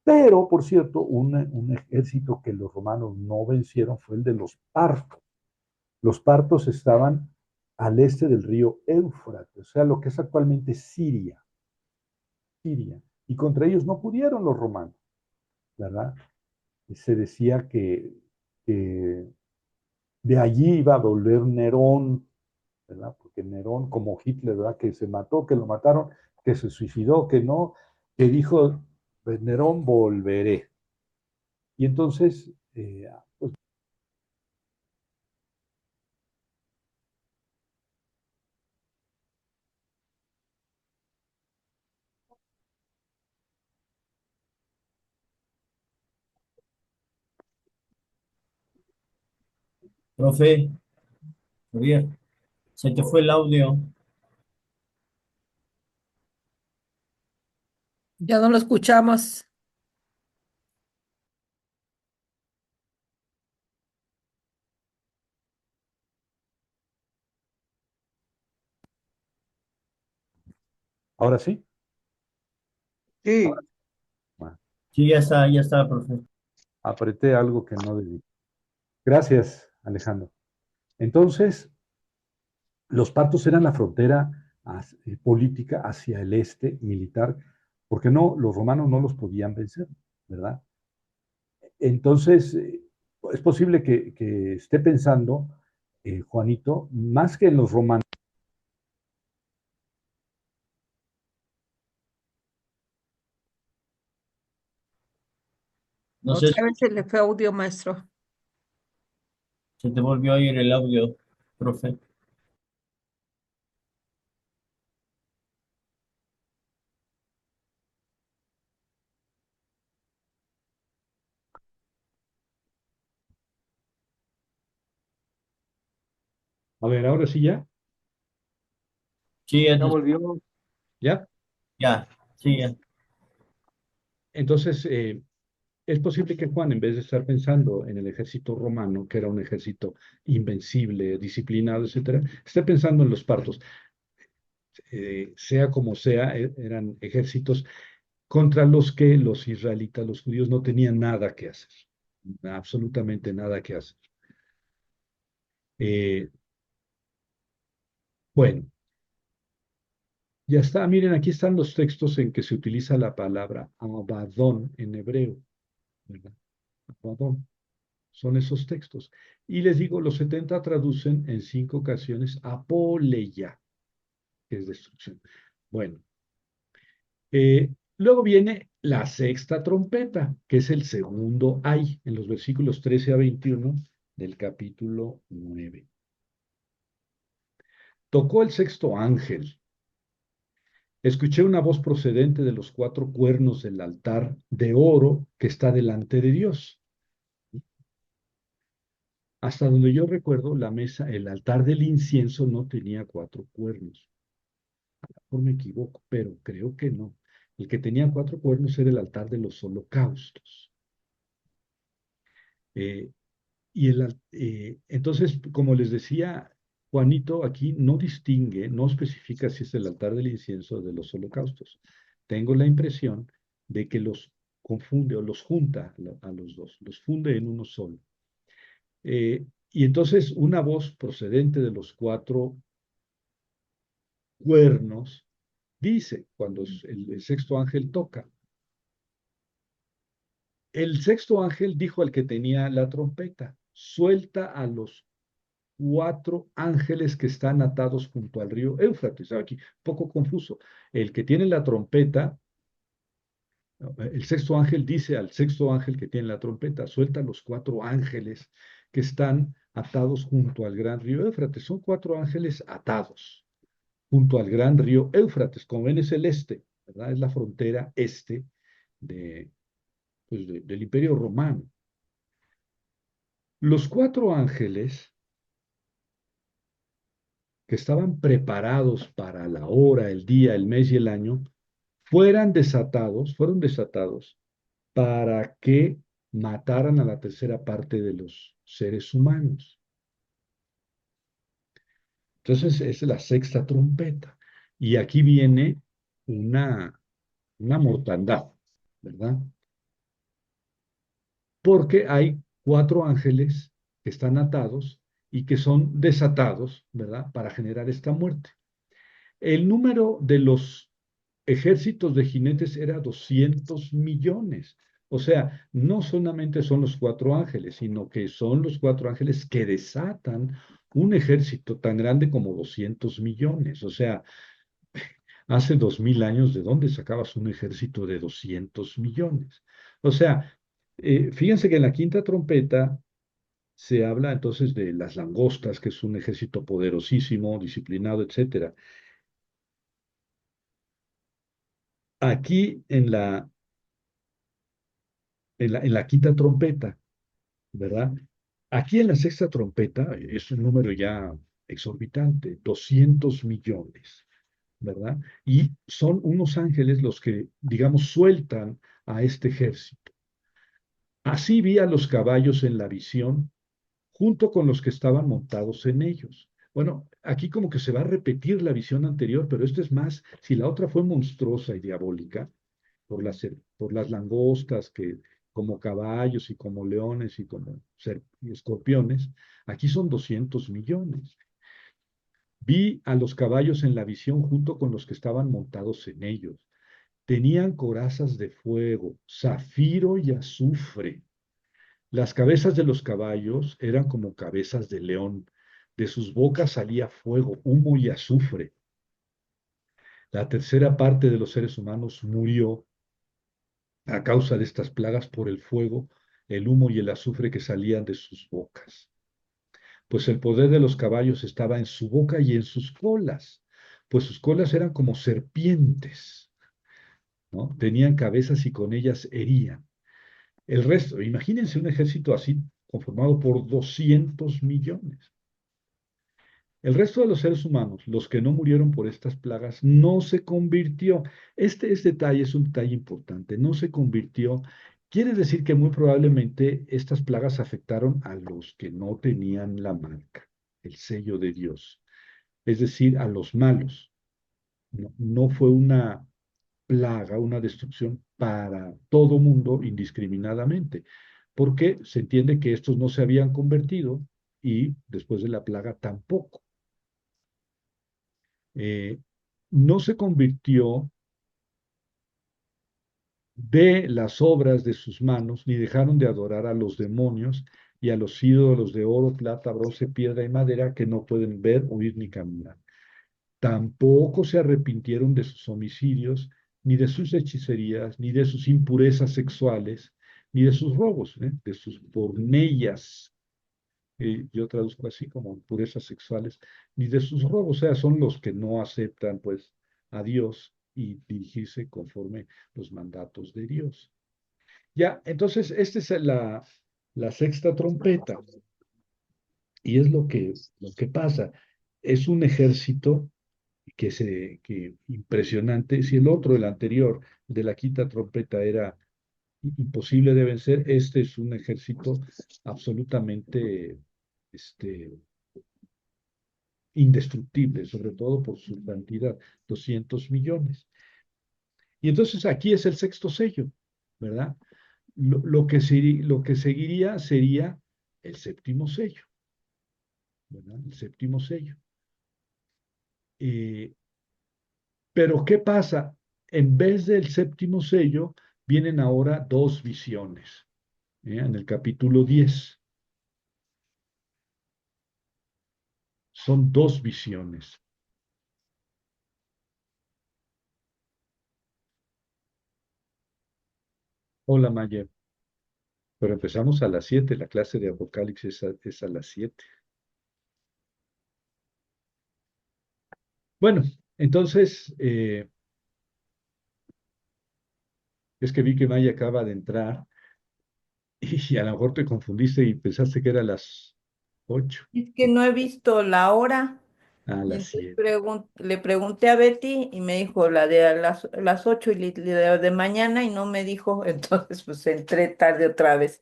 Pero, por cierto, un ejército que los romanos no vencieron fue el de los partos. Los partos estaban al este del río Éufrates, o sea, lo que es actualmente Siria. Siria. Y contra ellos no pudieron los romanos, ¿verdad? Y se decía que de allí iba a volver Nerón, ¿verdad? Porque Nerón, como Hitler, ¿verdad? Que se mató, que lo mataron, que se suicidó, que no, que dijo, Nerón, volveré. Y entonces, pues, Profe, Javier, se te fue el audio. Ya no lo escuchamos. ahora sí. Sí, Bueno, Sí, ya está, profe. apreté algo que no debí. Gracias, Alejandro. Entonces, los partos eran la frontera política hacia el este militar, porque no, los romanos no los podían vencer, ¿verdad? Entonces, es posible que esté pensando, Juanito, más que en los romanos. No sé, Otra vez se le fue audio, maestro. se te volvió a ir el audio, profe. A ver, ahora sí ya, Sí, ya volvió. ya. ya, sí, ya. Entonces, es posible que Juan, en vez de estar pensando en el ejército romano, que era un ejército invencible, disciplinado, etcétera, esté pensando en los partos. Sea como sea, eran ejércitos contra los que los israelitas, los judíos, no tenían nada que hacer, absolutamente nada que hacer. Eh, bueno, ya está. Miren, aquí están los textos en que se utiliza la palabra Abadón en hebreo, ¿verdad? Abadón. Son esos textos. Y les digo, los 70 traducen en 5 ocasiones apoleya, que es destrucción. Bueno, luego viene la sexta trompeta, que es el segundo ay, en los versículos 13 a 21 del capítulo 9. Tocó el sexto ángel. Escuché una voz procedente de los 4 cuernos del altar de oro que está delante de Dios. Hasta donde yo recuerdo, la mesa, el altar del incienso no tenía 4 cuernos. A lo mejor me equivoco, pero creo que no. El que tenía 4 cuernos era el altar de los holocaustos. Eh, entonces, como les decía, Juanito aquí no distingue, no especifica si es el altar del incienso o de los holocaustos. Tengo la impresión de que los confunde o los junta a los dos, los funde en uno solo. Y entonces una voz procedente de los 4 cuernos dice, cuando el sexto ángel toca, el sexto ángel dijo al que tenía la trompeta, suelta a los 4 ángeles que están atados junto al río Éufrates. Aquí, poco confuso. El que tiene la trompeta, el sexto ángel dice al sexto ángel que tiene la trompeta, suelta a los 4 ángeles que están atados junto al gran río Éufrates. Son 4 ángeles atados junto al gran río Éufrates. Como ven, es el este, ¿verdad? Es la frontera este de, pues, del Imperio Romano. Los 4 ángeles que estaban preparados para la hora, el día, el mes y el año, fueron desatados para que mataran a la tercera parte de los seres humanos. Entonces es la sexta trompeta. Y aquí viene una mortandad, ¿verdad? Porque hay 4 ángeles que están atados y que son desatados, ¿verdad? Para generar esta muerte. El número de los ejércitos de jinetes era 200 millones. O sea, no solamente son los 4 ángeles, sino que son los 4 ángeles que desatan un ejército tan grande como 200 millones. O sea, hace 2000 años, ¿de dónde sacabas un ejército de 200 millones? O sea, fíjense que en la quinta trompeta se habla entonces de las langostas, que es un ejército poderosísimo, disciplinado, etcétera. Aquí en la quinta trompeta, ¿verdad? Aquí en la sexta trompeta es un número ya exorbitante, 200 millones, ¿verdad? Y son unos ángeles los que, digamos, sueltan a este ejército. Así vi a los caballos en la visión, junto con los que estaban montados en ellos. Bueno, aquí como que se va a repetir la visión anterior, pero esto es más, si la otra fue monstruosa y diabólica, por las langostas que como caballos y como leones y como y escorpiones, aquí son 200 millones. Vi a los caballos en la visión junto con los que estaban montados en ellos. Tenían corazas de fuego, zafiro y azufre. Las cabezas de los caballos eran como cabezas de león. De sus bocas salía fuego, humo y azufre. La tercera parte de los seres humanos murió a causa de estas plagas por el fuego, el humo y el azufre que salían de sus bocas. Pues el poder de los caballos estaba en su boca y en sus colas, pues sus colas eran como serpientes, ¿no? Tenían cabezas y con ellas herían. El resto, imagínense un ejército así conformado por 200 millones. El resto de los seres humanos, los que no murieron por estas plagas, no se convirtió. Este detalle es un detalle importante. No se convirtió. Quiere decir que muy probablemente estas plagas afectaron a los que no tenían la marca, el sello de Dios, es decir, a los malos. No fue una plaga, una destrucción para todo mundo indiscriminadamente, porque se entiende que estos no se habían convertido y después de la plaga tampoco. eh, no se convirtió de las obras de sus manos, ni dejaron de adorar a los demonios y a los ídolos de oro, plata, bronce, piedra y madera que no pueden ver, oír ni caminar. Tampoco se arrepintieron de sus homicidios, ni de sus hechicerías, ni de sus impurezas sexuales, ni de sus robos, de sus pornellas, yo traduzco así como impurezas sexuales, ni de sus robos, o sea, son los que no aceptan pues a Dios y dirigirse conforme los mandatos de Dios. Ya, entonces, esta es la sexta trompeta y es lo que pasa. Es un ejército que impresionante. Si el otro, el anterior, de la quinta trompeta era imposible de vencer, este es un ejército absolutamente este, indestructible, sobre todo por su cantidad, 200 millones. Y entonces aquí es el sexto sello, ¿verdad? Lo que seguiría sería el séptimo sello, ¿verdad? El séptimo sello. Eh, pero ¿qué pasa? En vez del séptimo sello, vienen ahora dos visiones, en el capítulo 10. Son dos visiones. Hola, Maya. Pero empezamos a las 7. La clase de Apocalipsis es a las 7. Bueno, entonces, es que vi que Maya acaba de entrar y a lo mejor te confundiste y pensaste que era las 8. Es que no he visto la hora. A Y las entonces 7. le pregunté a Betty y me dijo la de a las 8 y la de mañana y no me dijo, entonces pues entré tarde otra vez.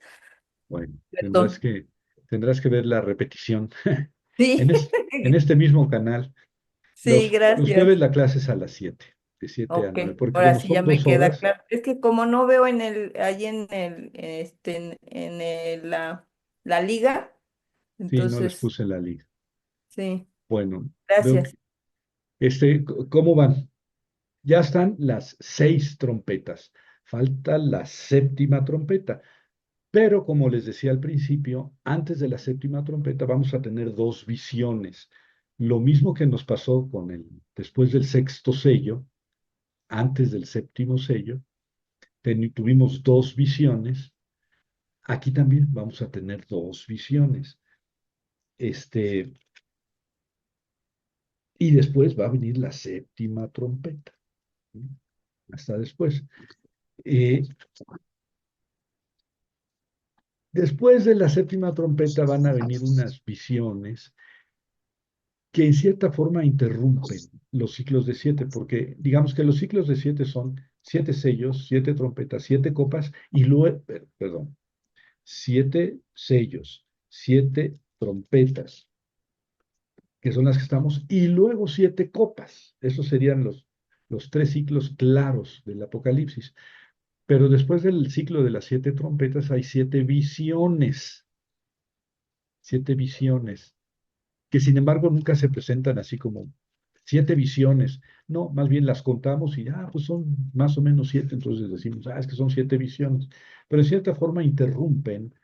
Bueno, tendrás Perdón. que, tendrás que ver la repetición Sí, en, en este mismo canal. sí, Los jueves gracias. la clase es a las 7, de 7 a Ok, 9, porque ahora como sí ya son me 2 queda horas, claro. Es que como no veo allí la liga, sí, no les entonces, puse la liga. sí, Bueno, veo gracias. que, ¿cómo van? Ya están las 6 trompetas, falta la séptima trompeta. Pero como les decía al principio, antes de la séptima trompeta vamos a tener dos visiones. Lo mismo que nos pasó después del sexto sello, antes del séptimo sello, tuvimos dos visiones. Aquí también vamos a tener dos visiones. Este, y después va a venir la séptima trompeta, ¿sí? Hasta después. Eh, Después de la séptima trompeta van a venir unas visiones que en cierta forma interrumpen los ciclos de siete, porque digamos que los ciclos de siete son siete sellos, siete trompetas, siete copas y luego, perdón, siete sellos, siete trompetas, que son las que estamos, y luego siete copas. Esos serían los tres ciclos claros del Apocalipsis. Pero después del ciclo de las siete trompetas hay siete visiones que sin embargo nunca se presentan así como siete visiones. No, más bien las contamos y, pues son más o menos siete, entonces decimos, es que son siete visiones. Pero en cierta forma interrumpen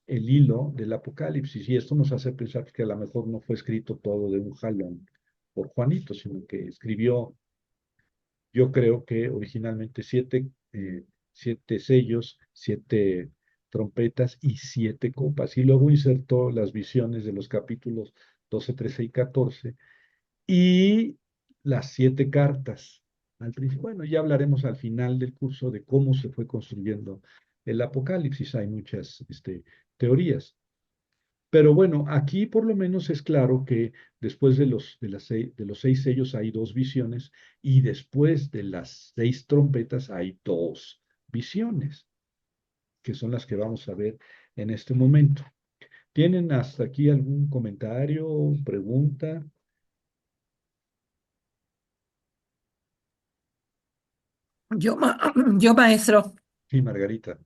el hilo del Apocalipsis y esto nos hace pensar que a lo mejor no fue escrito todo de un jalón por Juanito, sino que escribió, yo creo que originalmente siete sellos, siete trompetas y siete copas. Y luego insertó las visiones de los capítulos 12, 13 y 14 y las siete cartas. Al principio, bueno, ya hablaremos al final del curso de cómo se fue construyendo el Apocalipsis. Hay muchas teorías. Pero bueno, aquí por lo menos es claro que después de los seis sellos hay dos visiones y después de las seis trompetas hay dos visiones, que son las que vamos a ver en este momento. ¿Tienen hasta aquí algún comentario, pregunta? Yo, maestro, Sí, Margarita.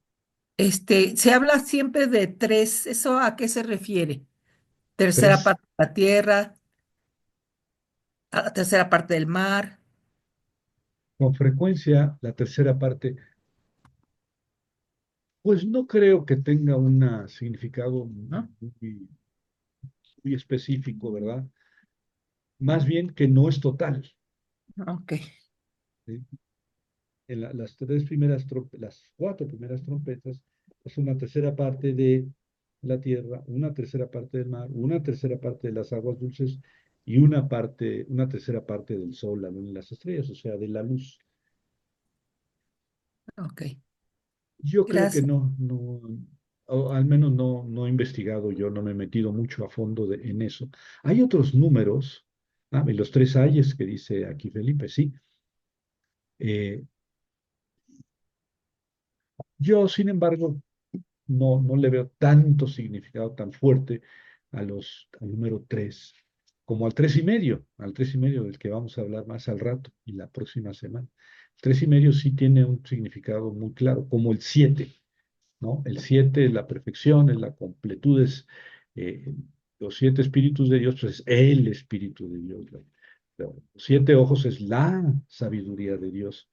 se habla siempre de tres. ¿Eso a qué se refiere? Tercera Tres. parte de la tierra, a la tercera parte del mar. Con frecuencia, la tercera parte, pues no creo que tenga un significado ¿No? muy específico, ¿verdad? Más bien que no es total. Ok, ¿Sí? En las cuatro primeras trompetas es una tercera parte de la tierra, una tercera parte del mar, una tercera parte de las aguas dulces y una tercera parte del sol, la luna y las estrellas, o sea, de la luz. ok. Yo creo que Gracias. no, o al menos no he investigado, yo no me he metido mucho a fondo en eso. Hay otros números, y los tres ayes que dice aquí Felipe, sí. Eh, yo, sin embargo, no le veo tanto significado tan fuerte al número 3 como al tres y medio del que vamos a hablar más al rato y la próxima semana. El tres y medio sí tiene un significado muy claro, como el 7, ¿no? El 7 es la perfección, es la completud, es eh, los siete espíritus de Dios, pues es el espíritu de Dios. Los siete ojos es la sabiduría de Dios,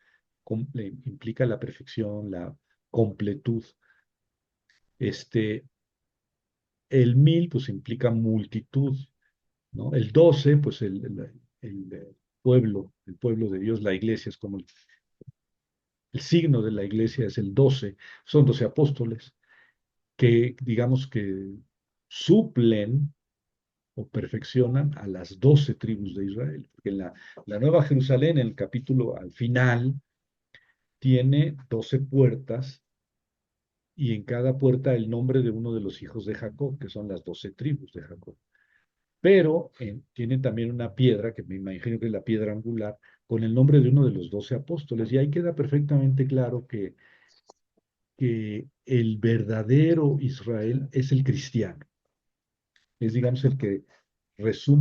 implica la perfección, la completud. Este, el 1000, pues implica multitud, ¿no? El 12, pues el pueblo de Dios, la iglesia, es como el signo de la iglesia es el 12, son 12 apóstoles que, digamos que suplen o perfeccionan a las 12 tribus de Israel. Porque la Nueva Jerusalén, en el capítulo al final, tiene 12 puertas y en cada puerta el nombre de uno de los hijos de Jacob, que son las 12 tribus de Jacob. Pero tiene también una piedra, que me imagino que es la piedra angular, con el nombre de uno de los 12 apóstoles. Y ahí queda perfectamente claro que el verdadero Israel es el cristiano. Es, digamos, el que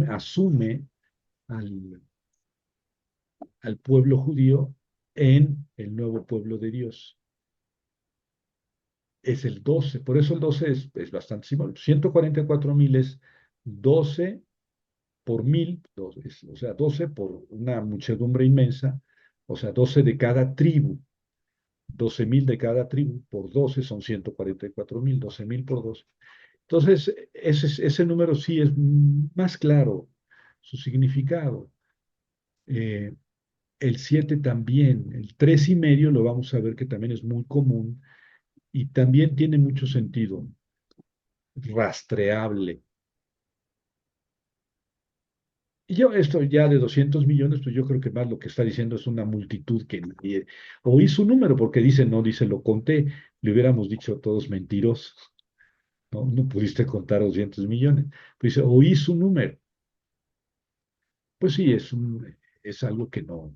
asume al, al pueblo judío en el nuevo pueblo de Dios. Es el 12, por eso el 12 es bastante simbólico. 144,000 es 12 por 1000, o sea, 12 por una muchedumbre inmensa, o sea, 12 de cada tribu, 12,000 de cada tribu por 12 son 144,000, 12,000 por 12. Entonces, ese número sí es más claro su significado. Eh, el 7 también, el 3,5 lo vamos a ver que también es muy común y también tiene mucho sentido, rastreable. Y yo, esto ya de 200 millones, pues yo creo que más lo que está diciendo es una multitud que nadie oí su número, porque dice, no, dice, lo conté, le hubiéramos dicho todos mentirosos, ¿no? No pudiste contar 200 millones. Pues dice, oí su número. Pues sí, es algo que no,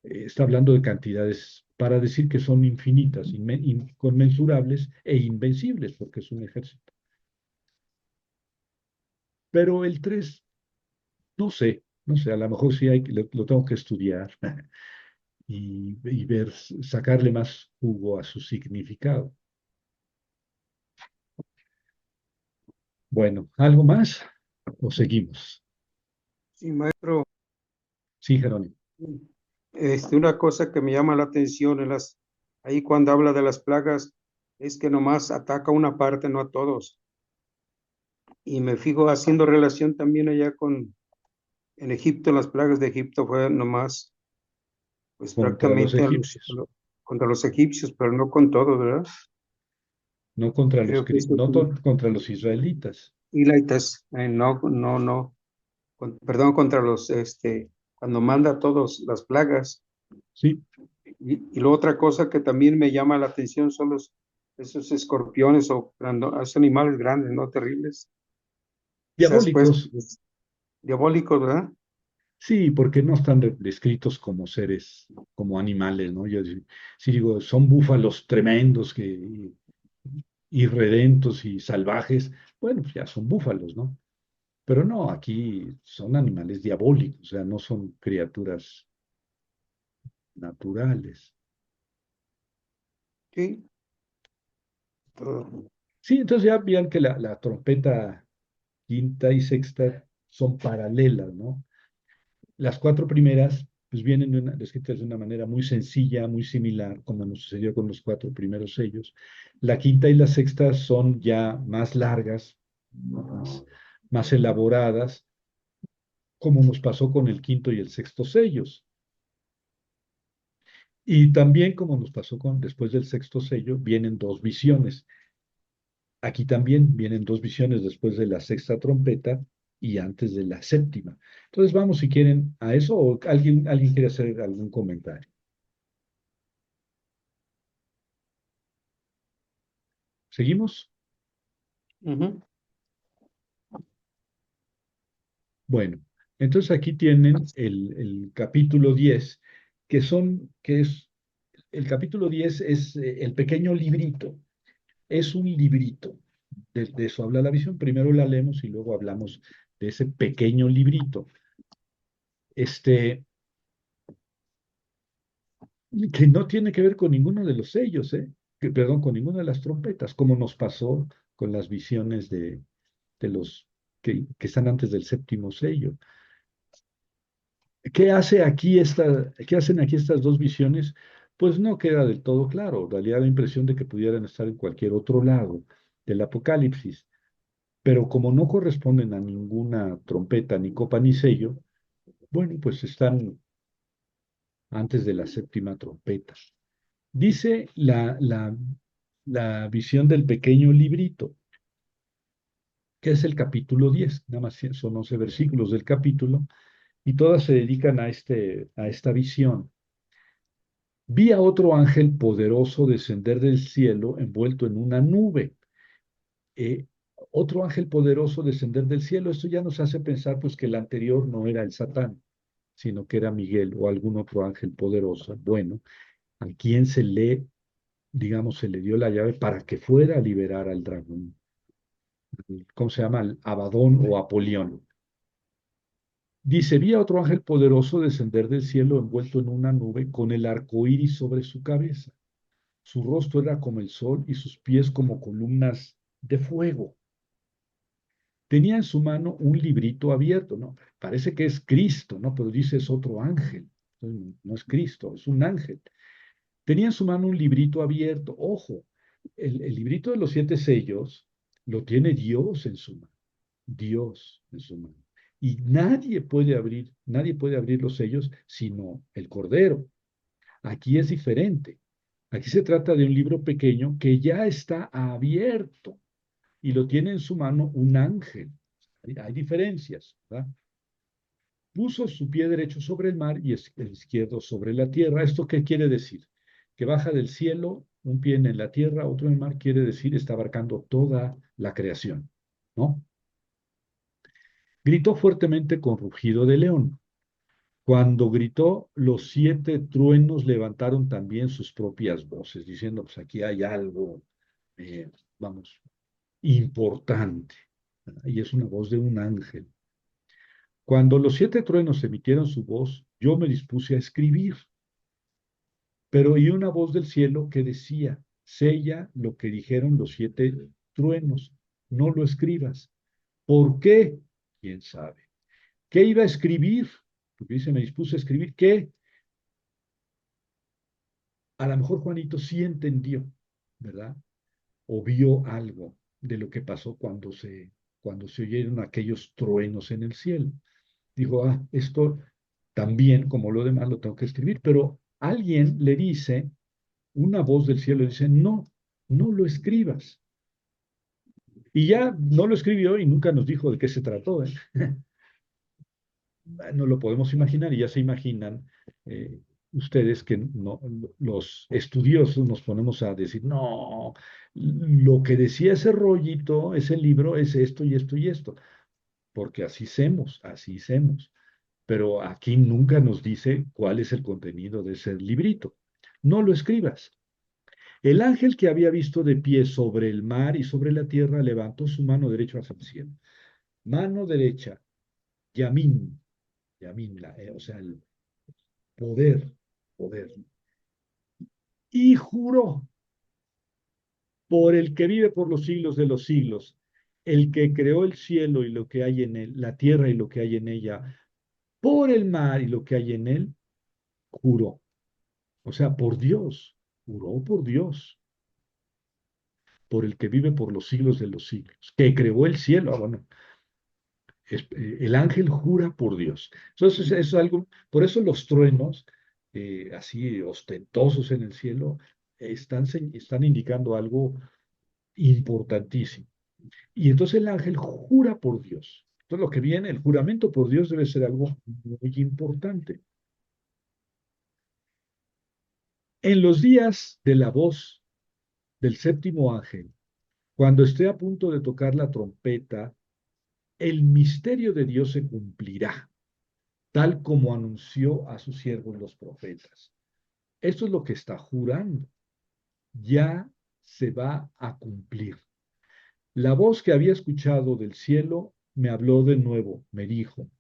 está hablando de cantidades para decir que son infinitas, inconmensurables e invencibles, porque es un ejército. Pero el 3 no sé, a lo mejor sí lo tengo que estudiar y ver, sacarle más jugo a su significado. Bueno, ¿algo más? ¿O seguimos? Sí, maestro, Sí, Jerónimo. una cosa que me llama la atención ahí cuando habla de las plagas es que nomás ataca una parte, no a todos. Y me fijo haciendo relación también allá en Egipto, las plagas de Egipto fue nomás, pues Contra los prácticamente egipcios, contra los egipcios, pero no con todos, ¿verdad? no contra los, Creo que eso no sí. contra los israelitas. Israelitas, no, perdón, contra cuando manda a todos las plagas. Sí, Y la otra cosa que también me llama la atención son esos escorpiones o esos animales grandes, ¿no? Terribles. Quizás pues diabólicos. diabólicos, ¿verdad? Sí, porque no están descritos como seres, como animales, ¿no? Yo sí digo, son búfalos tremendos irredentos y salvajes, bueno, pues ya son búfalos, ¿no? Pero no, aquí son animales diabólicos, o sea, no son criaturas naturales. Sí. Todo. Sí, entonces ya vean que la trompeta quinta y sexta son paralelas, ¿no? Las cuatro primeras, pues vienen descritas de una manera muy sencilla, muy similar, como nos sucedió con los cuatro primeros sellos. La quinta y la sexta son ya más largas, más elaboradas, como nos pasó con el quinto y el sexto sellos. Y también, como nos pasó después del sexto sello, vienen dos visiones. Aquí también vienen dos visiones después de la sexta trompeta y antes de la séptima. Entonces vamos, si quieren, a eso o alguien quiere hacer algún comentario. ¿Seguimos? Ujú. Bueno, entonces aquí tienen el capítulo 10, el capítulo 10 es el pequeño librito, es un librito, de eso habla la visión, primero la leemos y luego hablamos de ese pequeño librito, este, que no tiene que ver con ninguno de los sellos, perdón, con ninguna de las trompetas, como nos pasó con las visiones de los que están antes del séptimo sello. ¿Qué hacen aquí estas dos visiones? Pues no queda del todo claro. Daría la impresión de que pudieran estar en cualquier otro lado del Apocalipsis. Pero como no corresponden a ninguna trompeta, ni copa, ni sello, bueno, pues están antes de la séptima trompeta. Dice la visión del pequeño librito, que es el capítulo 10. Nada más son 11 versículos del capítulo, y todas se dedican a esta visión. Vi a otro ángel poderoso descender del cielo envuelto en una nube. Eh, Otro ángel poderoso descender del cielo. Esto ya nos hace pensar pues que el anterior no era el Satán, sino que era Miguel o algún otro ángel poderoso. Bueno, a quien digamos, se le dio la llave para que fuera a liberar al dragón. ¿Cómo se llama? El Abadón o Apolión. Dice, vi a otro ángel poderoso descender del cielo envuelto en una nube con el arco iris sobre su cabeza. Su rostro era como el sol y sus pies como columnas de fuego. Tenía en su mano un librito abierto, ¿no? Parece que es Cristo, ¿no? Pero dice es otro ángel. Entonces, no es Cristo, es un ángel. Tenía en su mano un librito abierto. Ojo, el librito de los 7 sellos lo tiene Dios en su mano. Dios en su mano. y nadie puede abrir los sellos sino el Cordero. Aquí es diferente. Aquí se trata de un libro pequeño que ya está abierto y lo tiene en su mano un ángel. Hay diferencias, ¿verdad? Puso su pie derecho sobre el mar y el izquierdo sobre la tierra. ¿Esto qué quiere decir? Que baja del cielo, un pie en la tierra, otro en el mar, quiere decir está abarcando toda la creación, ¿no? Gritó fuertemente con rugido de león. Cuando gritó, los 7 truenos levantaron también sus propias voces, diciendo, pues aquí hay algo, vamos, importante. Y es una voz de un ángel. Cuando los 7 truenos emitieron su voz, yo me dispuse a escribir, pero oí una voz del cielo que decía, sella lo que dijeron los 7 truenos, no lo escribas. ¿Por qué? ¿Quién sabe? ¿Qué iba a escribir? Porque dice, me dispuse a escribir, ¿qué? A lo mejor Juanito sí entendió, ¿verdad? O vio algo de lo que pasó cuando se oyeron aquellos truenos en el cielo. Dijo, esto también, como lo demás, lo tengo que escribir, pero alguien le dice, una voz del cielo dice, no, no lo escribas. Y ya no lo escribió y nunca nos dijo de qué se trató, ¿eh? No lo podemos imaginar y ya se imaginan ustedes que no, los estudiosos nos ponemos a decir, no, lo que decía ese rollito, ese libro, es esto y esto y esto, porque así hacemos. Pero aquí nunca nos dice cuál es el contenido de ese librito. No lo escribas. El ángel que había visto de pie sobre el mar y sobre la tierra levantó su mano derecha hacia el cielo. Mano derecha, Yamín, Yamín, o sea, el poder. Y juró por el que vive por los siglos de los siglos, el que creó el cielo y lo que hay en él, la tierra y lo que hay en ella, por el mar y lo que hay en él, juró. O sea, por Dios, juró por Dios, por el que vive por los siglos de los siglos, que creó el cielo. Bueno, el ángel jura por Dios. Entonces, eso es algo, por eso los truenos, así ostentosos en el cielo, están indicando algo importantísimo. Y entonces el ángel jura por Dios. Entonces, lo que viene, el juramento por Dios debe ser algo muy importante. En los días de la voz del séptimo ángel, cuando esté a punto de tocar la trompeta, el misterio de Dios se cumplirá, tal como anunció a sus siervos los profetas. Esto es lo que está jurando. Ya se va a cumplir. La voz que había escuchado del cielo me habló de nuevo, me dijo,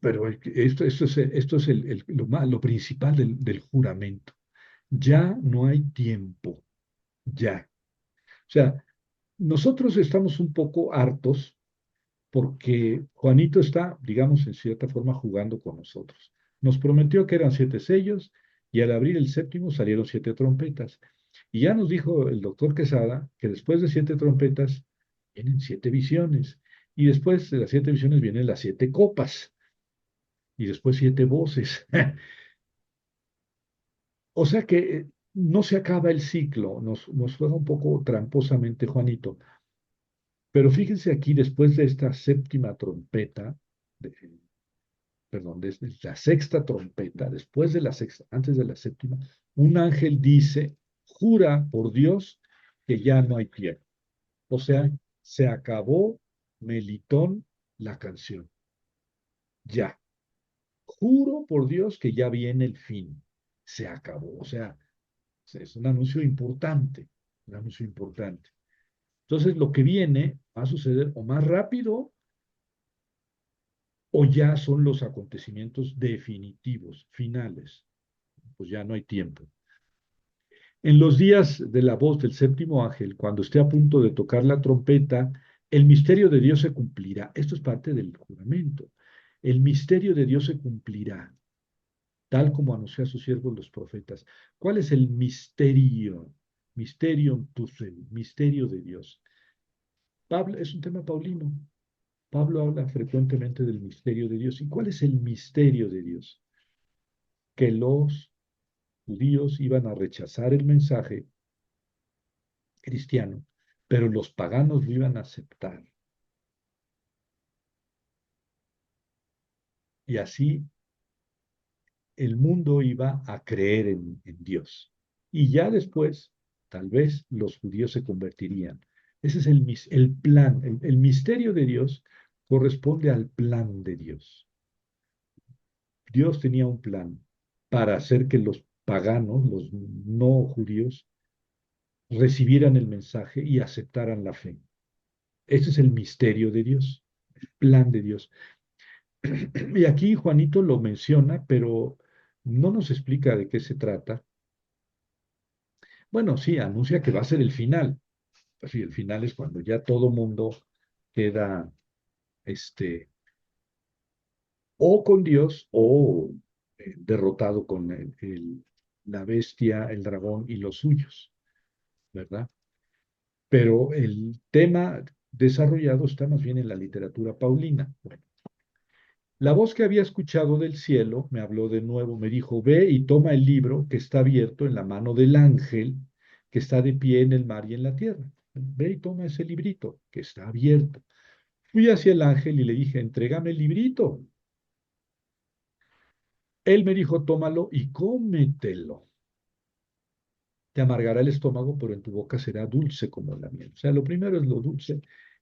pero esto es lo principal del juramento. Ya no hay tiempo, ya. O sea, nosotros estamos un poco hartos porque Juanito está, digamos, en cierta forma jugando con nosotros. Nos prometió que eran 7 sellos y al abrir el séptimo salieron 7 trompetas. Y ya nos dijo el doctor Quesada que después de 7 trompetas vienen 7 visiones. Y después de las 7 visiones vienen las 7 copas. Y después 7 voces. O sea que no se acaba el ciclo. Nos juega un poco tramposamente Juanito. Pero fíjense aquí, después de esta séptima trompeta, de- perdón, desde la sexta trompeta, después de la sexta, antes de la séptima, un ángel dice, jura por Dios que ya no hay tiempo. O sea, se acabó Melitón la canción. Ya. Juro por Dios que ya viene el fin. Se acabó. O sea, es un anuncio importante, un anuncio importante. Entonces, lo que viene va a suceder o más rápido o ya son los acontecimientos definitivos, finales. Pues ya no hay tiempo. En los días de la voz del séptimo ángel, cuando esté a punto de tocar la trompeta, El misterio de Dios se cumplirá. Esto es parte del juramento. El misterio de Dios se cumplirá, tal como anunció a sus siervos los profetas. ¿Cuál es el misterio? Mysterium Tussen, misterio de Dios. Pablo, es un tema paulino. Pablo habla frecuentemente del misterio de Dios. ¿Y cuál es el misterio de Dios? Que los judíos iban a rechazar el mensaje cristiano, pero los paganos lo iban a aceptar. Y así el mundo iba a creer en Dios. Y ya después, tal vez los judíos se convertirían. Ese es el plan, el misterio de Dios corresponde al plan de Dios. Dios tenía un plan para hacer que los paganos, los no judíos, recibieran el mensaje y aceptaran la fe. Ese es el misterio de Dios, el plan de Dios. Y aquí Juanito lo menciona, pero no nos explica de qué se trata. Bueno, sí, anuncia que va a ser el final. Pues sí, el final es cuando ya todo mundo queda, o con Dios o derrotado con la bestia, el dragón y los suyos, ¿verdad? Pero el tema desarrollado está más bien en la literatura paulina. Bueno, la voz que había escuchado del cielo me habló de nuevo, me dijo, ve y toma el libro que está abierto en la mano del ángel que está de pie en el mar y en la tierra. Ve y toma ese librito que está abierto. Fui hacia el ángel y le dije, entrégame el librito. Él me dijo, tómalo y cómetelo. Te amargará el estómago, pero en tu boca será dulce como la miel. O sea, lo primero es lo dulce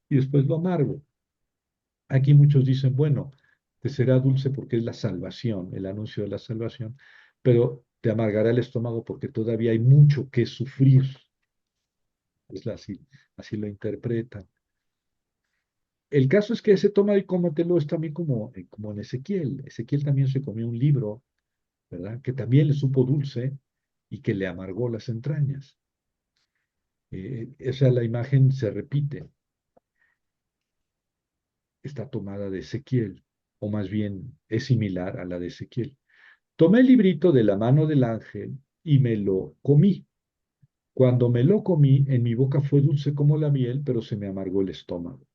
y después lo amargo. Aquí muchos dicen, bueno, te será dulce porque es la salvación, el anuncio de la salvación, pero te amargará el estómago porque todavía hay mucho que sufrir. Así lo interpretan. El caso es que ese toma y cómetelo es también como en Ezequiel. Ezequiel también se comió un libro, ¿verdad? Que también le supo dulce y que le amargó las entrañas. Esa la imagen se repite, está tomada de Ezequiel, o más bien es similar a la de Ezequiel. Tomé el librito de la mano del ángel y me lo comí. Cuando me lo comí, en mi boca fue dulce como la miel, pero se me amargó el estómago.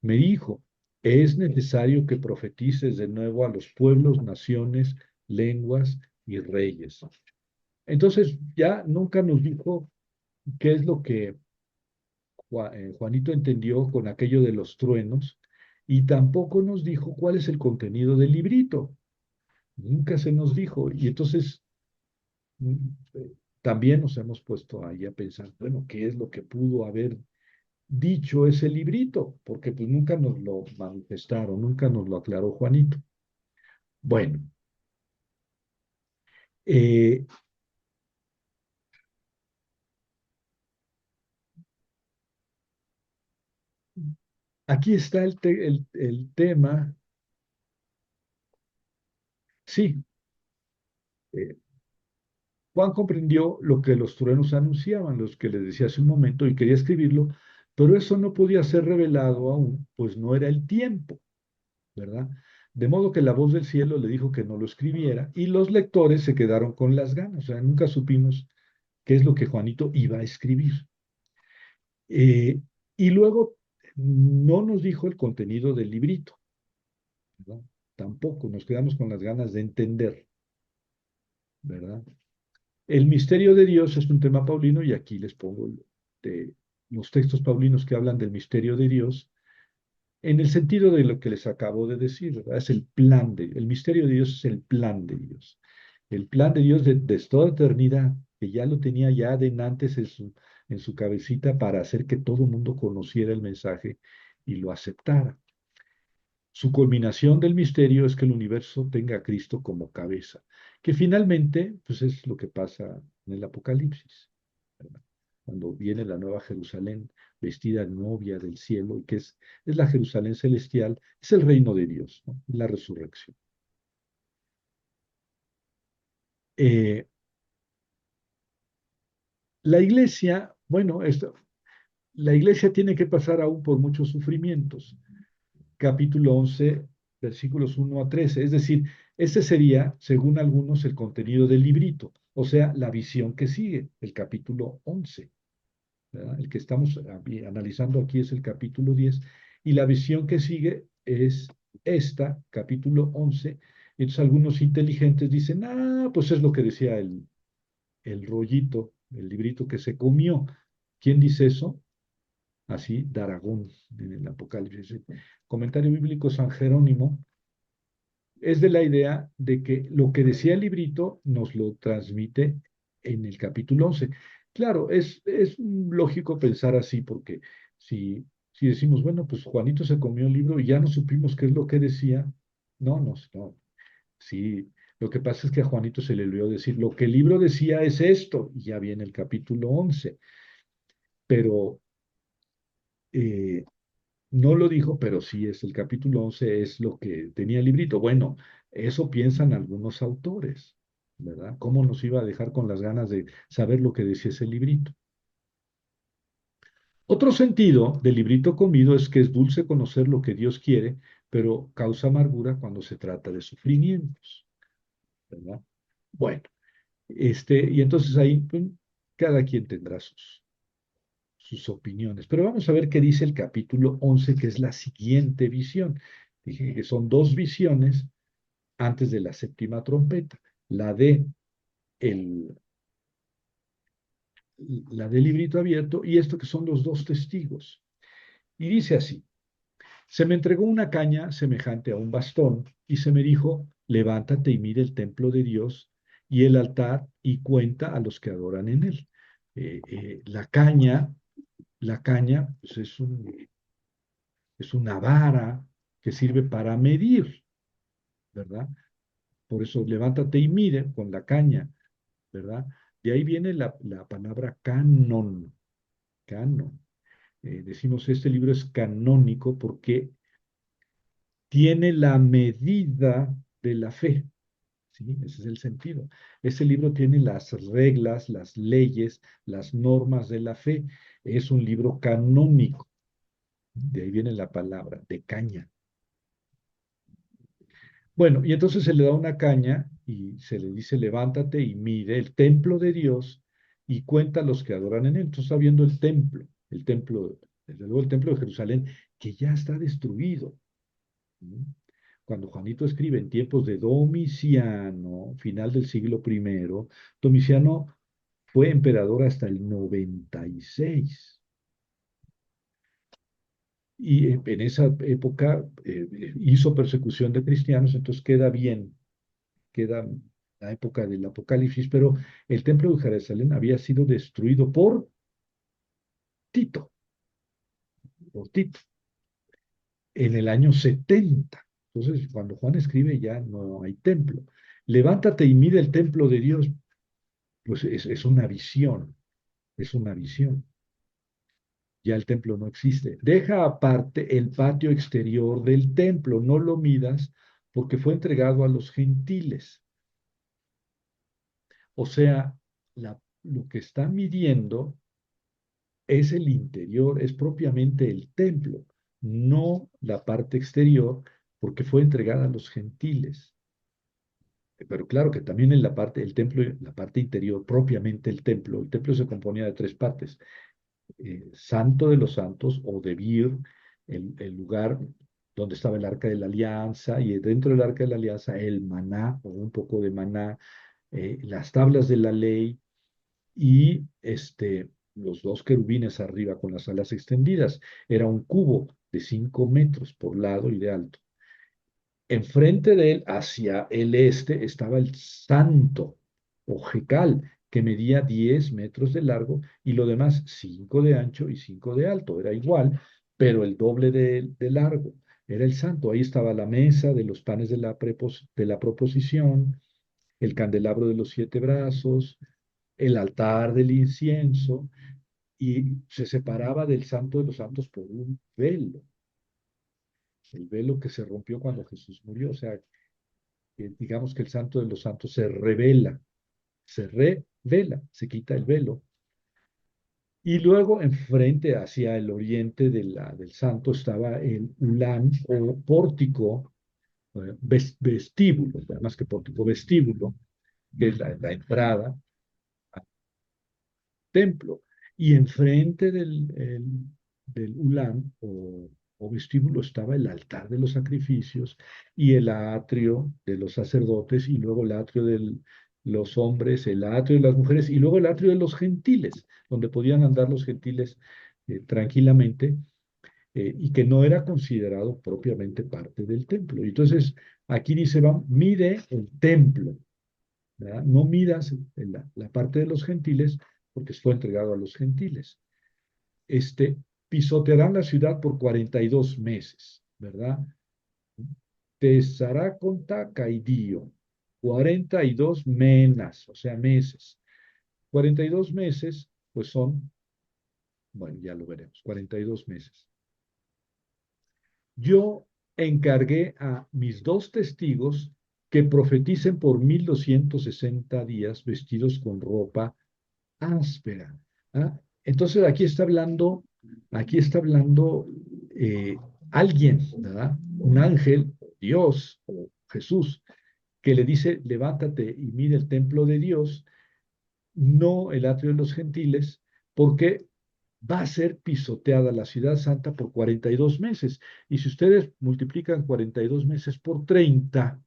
Me dijo, es necesario que profetices de nuevo a los pueblos, naciones, lenguas y reyes. Entonces ya nunca nos dijo qué es lo que Juanito entendió con aquello de los truenos y tampoco nos dijo cuál es el contenido del librito. Nunca se nos dijo. Y entonces mm, también nos hemos puesto ahí a pensar, bueno, ¿qué es lo que pudo haber dicho ese librito? Porque pues nunca nos lo manifestaron, nunca nos lo aclaró Juanito. Bueno, eh, aquí está el tema. Sí, eh, Juan comprendió lo que los truenos anunciaban, los que les decía hace un momento, y quería escribirlo, pero eso no podía ser revelado aún, pues no era el tiempo, ¿verdad? De modo que la voz del cielo le dijo que no lo escribiera, y los lectores se quedaron con las ganas, o sea, nunca supimos qué es lo que Juanito iba a escribir. Y luego no nos dijo el contenido del librito, ¿verdad? Tampoco, nos quedamos con las ganas de entender, ¿verdad? El misterio de Dios es un tema paulino y aquí les pongo los textos paulinos que hablan del misterio de Dios en el sentido de lo que les acabo de decir, ¿verdad? Es el misterio de Dios es el plan de Dios. El plan de Dios de toda eternidad, que ya lo tenía ya de antes en su cabecita para hacer que todo el mundo conociera el mensaje y lo aceptara. Su culminación del misterio es que el universo tenga a Cristo como cabeza, que finalmente pues es lo que pasa en el Apocalipsis, ¿verdad? Cuando viene la nueva Jerusalén vestida de novia del cielo, y que es la Jerusalén celestial, es el reino de Dios, ¿no? La resurrección. Eh, la iglesia, bueno, la iglesia tiene que pasar aún por muchos sufrimientos. Capítulo 11, versículos 1 a 13. Es decir, este sería, según algunos, el contenido del librito, o sea, la visión que sigue, el capítulo 11. ¿Verdad? El que estamos analizando aquí es el capítulo 10, y la visión que sigue es esta, capítulo 11. Entonces algunos inteligentes dicen, pues es lo que decía el rollito, el librito que se comió. ¿Quién dice eso? Así, Daragón, en el Apocalipsis. Comentario bíblico San Jerónimo es de la idea de que lo que decía el librito nos lo transmite en el capítulo 11. Claro, es lógico pensar así, porque si decimos, bueno, pues Juanito se comió el libro y ya no supimos qué es lo que decía, no. Sí, lo que pasa es que a Juanito se le olvidó decir, lo que el libro decía es esto, y ya viene el capítulo 11. Pero eh, no lo dijo, pero sí es el capítulo 11 es lo que tenía el librito. Bueno, eso piensan algunos autores, ¿verdad? ¿Cómo nos iba a dejar con las ganas de saber lo que decía ese librito? Otro sentido del librito comido es que es dulce conocer lo que Dios quiere, pero causa amargura cuando se trata de sufrimientos, ¿verdad? Bueno, y entonces ahí pues, cada quien tendrá sus opiniones. Pero vamos a ver qué dice el capítulo 11, que es la siguiente visión. Dije que son dos visiones antes de la séptima trompeta, la de el, la del librito abierto y esto que son los dos testigos. Y dice así, se me entregó una caña semejante a un bastón y se me dijo, levántate y mire el templo de Dios y el altar y cuenta a los que adoran en él. La caña pues es una vara que sirve para medir, ¿verdad? Por eso levántate y mide con la caña, ¿verdad? De ahí viene la palabra canon, canon. Decimos, este libro es canónico porque tiene la medida de la fe, ¿sí? Ese es el sentido. Ese libro tiene las reglas, las leyes, las normas de la fe. Es un libro canónico. De ahí viene la palabra, de caña. Bueno, y entonces se le da una caña y se le dice, levántate y mide el templo de Dios y cuenta a los que adoran en él. Entonces está viendo el templo, desde luego el templo de Jerusalén, que ya está destruido. ¿Mm? Cuando Juanito escribe en tiempos de Domiciano, final del siglo I, Domiciano fue emperador hasta el 96. Y en esa época hizo persecución de cristianos, entonces queda la época del Apocalipsis, pero el templo de Jerusalén había sido destruido Tito, por Tito, en el año 70. Entonces, cuando Juan escribe ya no hay templo. Levántate y mide el templo de Dios, pues es una visión, es una visión. Ya el templo no existe. Deja aparte el patio exterior del templo, no lo midas porque fue entregado a los gentiles. O sea, lo que está midiendo es el interior, es propiamente el templo, no la parte exterior, porque fue entregada a los gentiles. Pero claro que también en la parte, el templo, la parte interior, propiamente el templo se componía de tres partes. Santo de los Santos o de Bir, el lugar donde estaba el Arca de la Alianza, y dentro del Arca de la Alianza el maná o un poco de maná, las tablas de la ley y los dos querubines arriba con las alas extendidas. Era un cubo de 5 metros por lado y de alto. Enfrente de él, hacia el este, estaba el santo o jecal, que medía 10 metros de largo y lo demás 5 de ancho y 5 de alto. Era igual, pero el doble de largo. Era el santo. Ahí estaba la mesa de los panes de la proposición, el candelabro de los 7 brazos, el altar del incienso, y se separaba del santo de los santos por un velo, el velo que se rompió cuando Jesús murió. O sea, digamos que el santo de los santos se revela, se quita el velo. Y luego enfrente, hacia el oriente del santo, estaba el ulán o pórtico, vestíbulo, más que pórtico, vestíbulo, que es la entrada al templo. Y enfrente del ulán o vestíbulo estaba el altar de los sacrificios y el atrio de los sacerdotes y luego el atrio de los hombres, el atrio de las mujeres y luego el atrio de los gentiles, donde podían andar los gentiles tranquilamente, y que no era considerado propiamente parte del templo. Y entonces aquí dice, mide el templo, ¿verdad? No midas la parte de los gentiles, porque fue entregado a los gentiles. Pisotearán la ciudad por 42 meses, ¿verdad? Tesará conta caidío, 42 menas, o sea, meses. 42 meses, pues son, bueno, ya lo veremos, 42 meses. Yo encargué a mis dos testigos que profeticen por 1260 días vestidos con ropa áspera. ¿Ah? Entonces aquí está hablando eh, alguien, ¿verdad? Un ángel, Dios o Jesús, que le dice, levántate y mira el templo de Dios, no el atrio de los gentiles, porque va a ser pisoteada la ciudad santa por 42 meses. Y si ustedes multiplican 42 meses por 30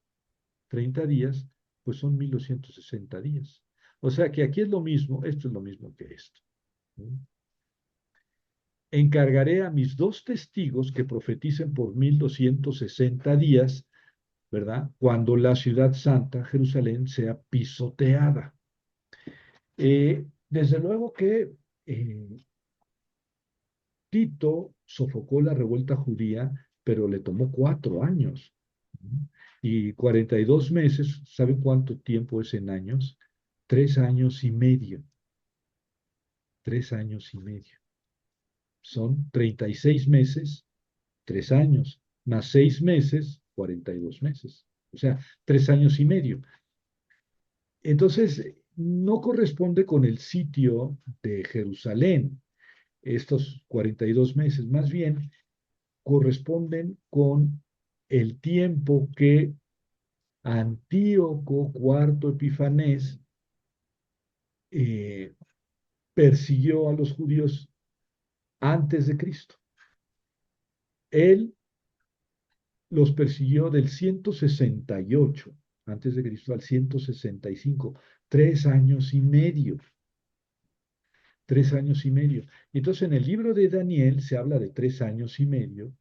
días, pues son 1260 días. O sea que aquí es lo mismo, esto es lo mismo que esto. Encargaré a mis dos testigos que profeticen por 1260 días, ¿verdad? Cuando la ciudad santa, Jerusalén, sea pisoteada. Desde luego que Tito sofocó la revuelta judía, pero le tomó 4 años. Y 42 meses, ¿sabe cuánto tiempo es en años? 3 años y medio. 3 años y medio. Son 36 meses, 3 años, más 6 meses, 42 meses. O sea, 3 años y medio. Entonces, no corresponde con el sitio de Jerusalén, estos 42 meses, más bien corresponden con el tiempo que Antíoco IV Epifanés eh, persiguió a los judíos antes de Cristo. Él los persiguió del 168 antes de Cristo al 165, 3 años y medio. 3 años y medio. Entonces, en el libro de Daniel se habla de 3 años y medio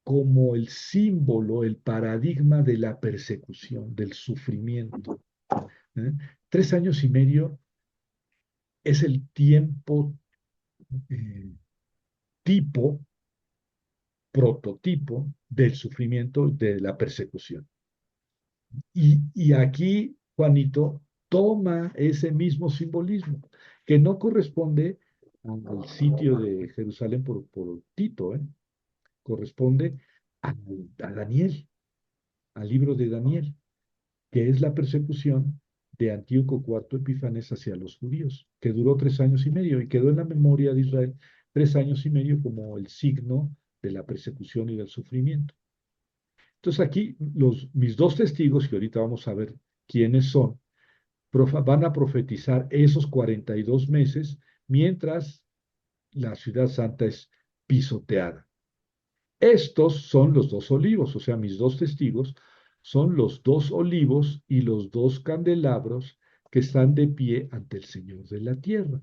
como el símbolo, el paradigma de la persecución, del sufrimiento. ¿Eh? 3 años y medio es el tiempo eh, tipo, prototipo del sufrimiento, de la persecución. Y aquí Juanito toma ese mismo simbolismo, que no corresponde al sitio de Jerusalén por Tito, corresponde a Daniel, al libro de Daniel, que es la persecución de Antíoco IV Epifanes hacia los judíos, que duró 3 años y medio y quedó en la memoria de Israel 3 años y medio como el signo de la persecución y del sufrimiento. Entonces aquí mis dos testigos, que ahorita vamos a ver quiénes son, van a profetizar esos 42 meses mientras la ciudad santa es pisoteada. Estos son los dos olivos, o sea, mis dos testigos son los dos olivos y los dos candelabros que están de pie ante el Señor de la tierra.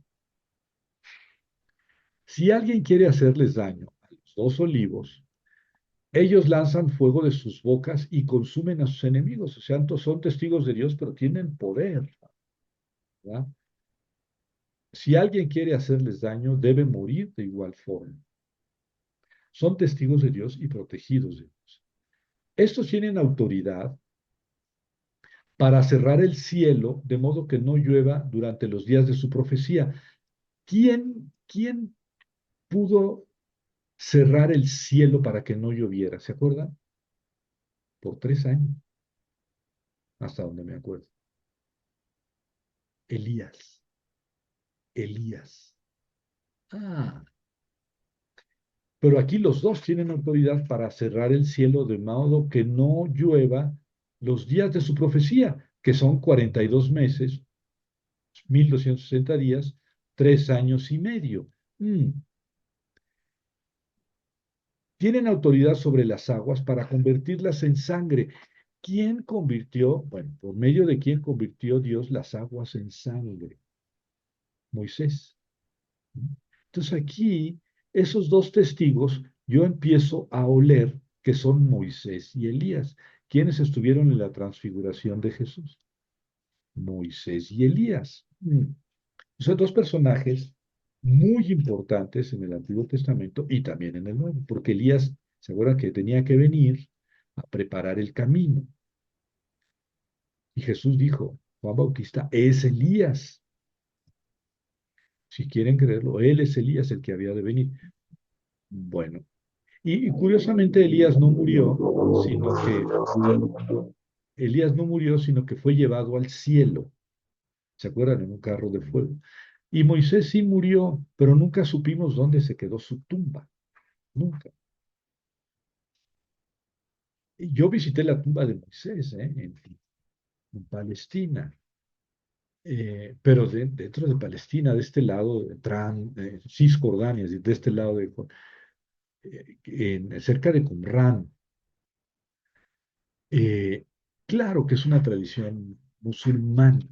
Si alguien quiere hacerles daño a los dos olivos, ellos lanzan fuego de sus bocas y consumen a sus enemigos. O sea, son testigos de Dios, pero tienen poder, ¿verdad? Si alguien quiere hacerles daño, debe morir de igual forma. Son testigos de Dios y protegidos de Dios. Estos tienen autoridad para cerrar el cielo de modo que no llueva durante los días de su profecía. ¿Quién pudo cerrar el cielo para que no lloviera? ¿Se acuerdan? Por 3 años, hasta donde me acuerdo. Elías. Elías. Ah, pero aquí los dos tienen autoridad para cerrar el cielo de modo que no llueva los días de su profecía, que son 42 meses, 1260 días, 3 años y medio. Tienen autoridad sobre las aguas para convertirlas en sangre. ¿Quién convirtió? Bueno, ¿por medio de quién convirtió Dios las aguas en sangre? Moisés. Entonces aquí, esos dos testigos, yo empiezo a oler que son Moisés y Elías. ¿Quiénes estuvieron en la transfiguración de Jesús? Moisés y Elías. Son dos personajes muy importantes en el Antiguo Testamento y también en el Nuevo, porque Elías, ¿se acuerdan que tenía que venir a preparar el camino? Y Jesús dijo, Juan Bautista es Elías. Si quieren creerlo, él es Elías el que había de venir. Bueno, y curiosamente Elías no murió, sino que fue llevado al cielo. ¿Se acuerdan? En un carro de fuego. Y Moisés sí murió, pero nunca supimos dónde se quedó su tumba. Nunca. Yo visité la tumba de Moisés, en Palestina. Pero dentro de Palestina, de este lado, Cisjordania, de este lado, cerca de Qumrán. Eh, claro que es una tradición musulmana,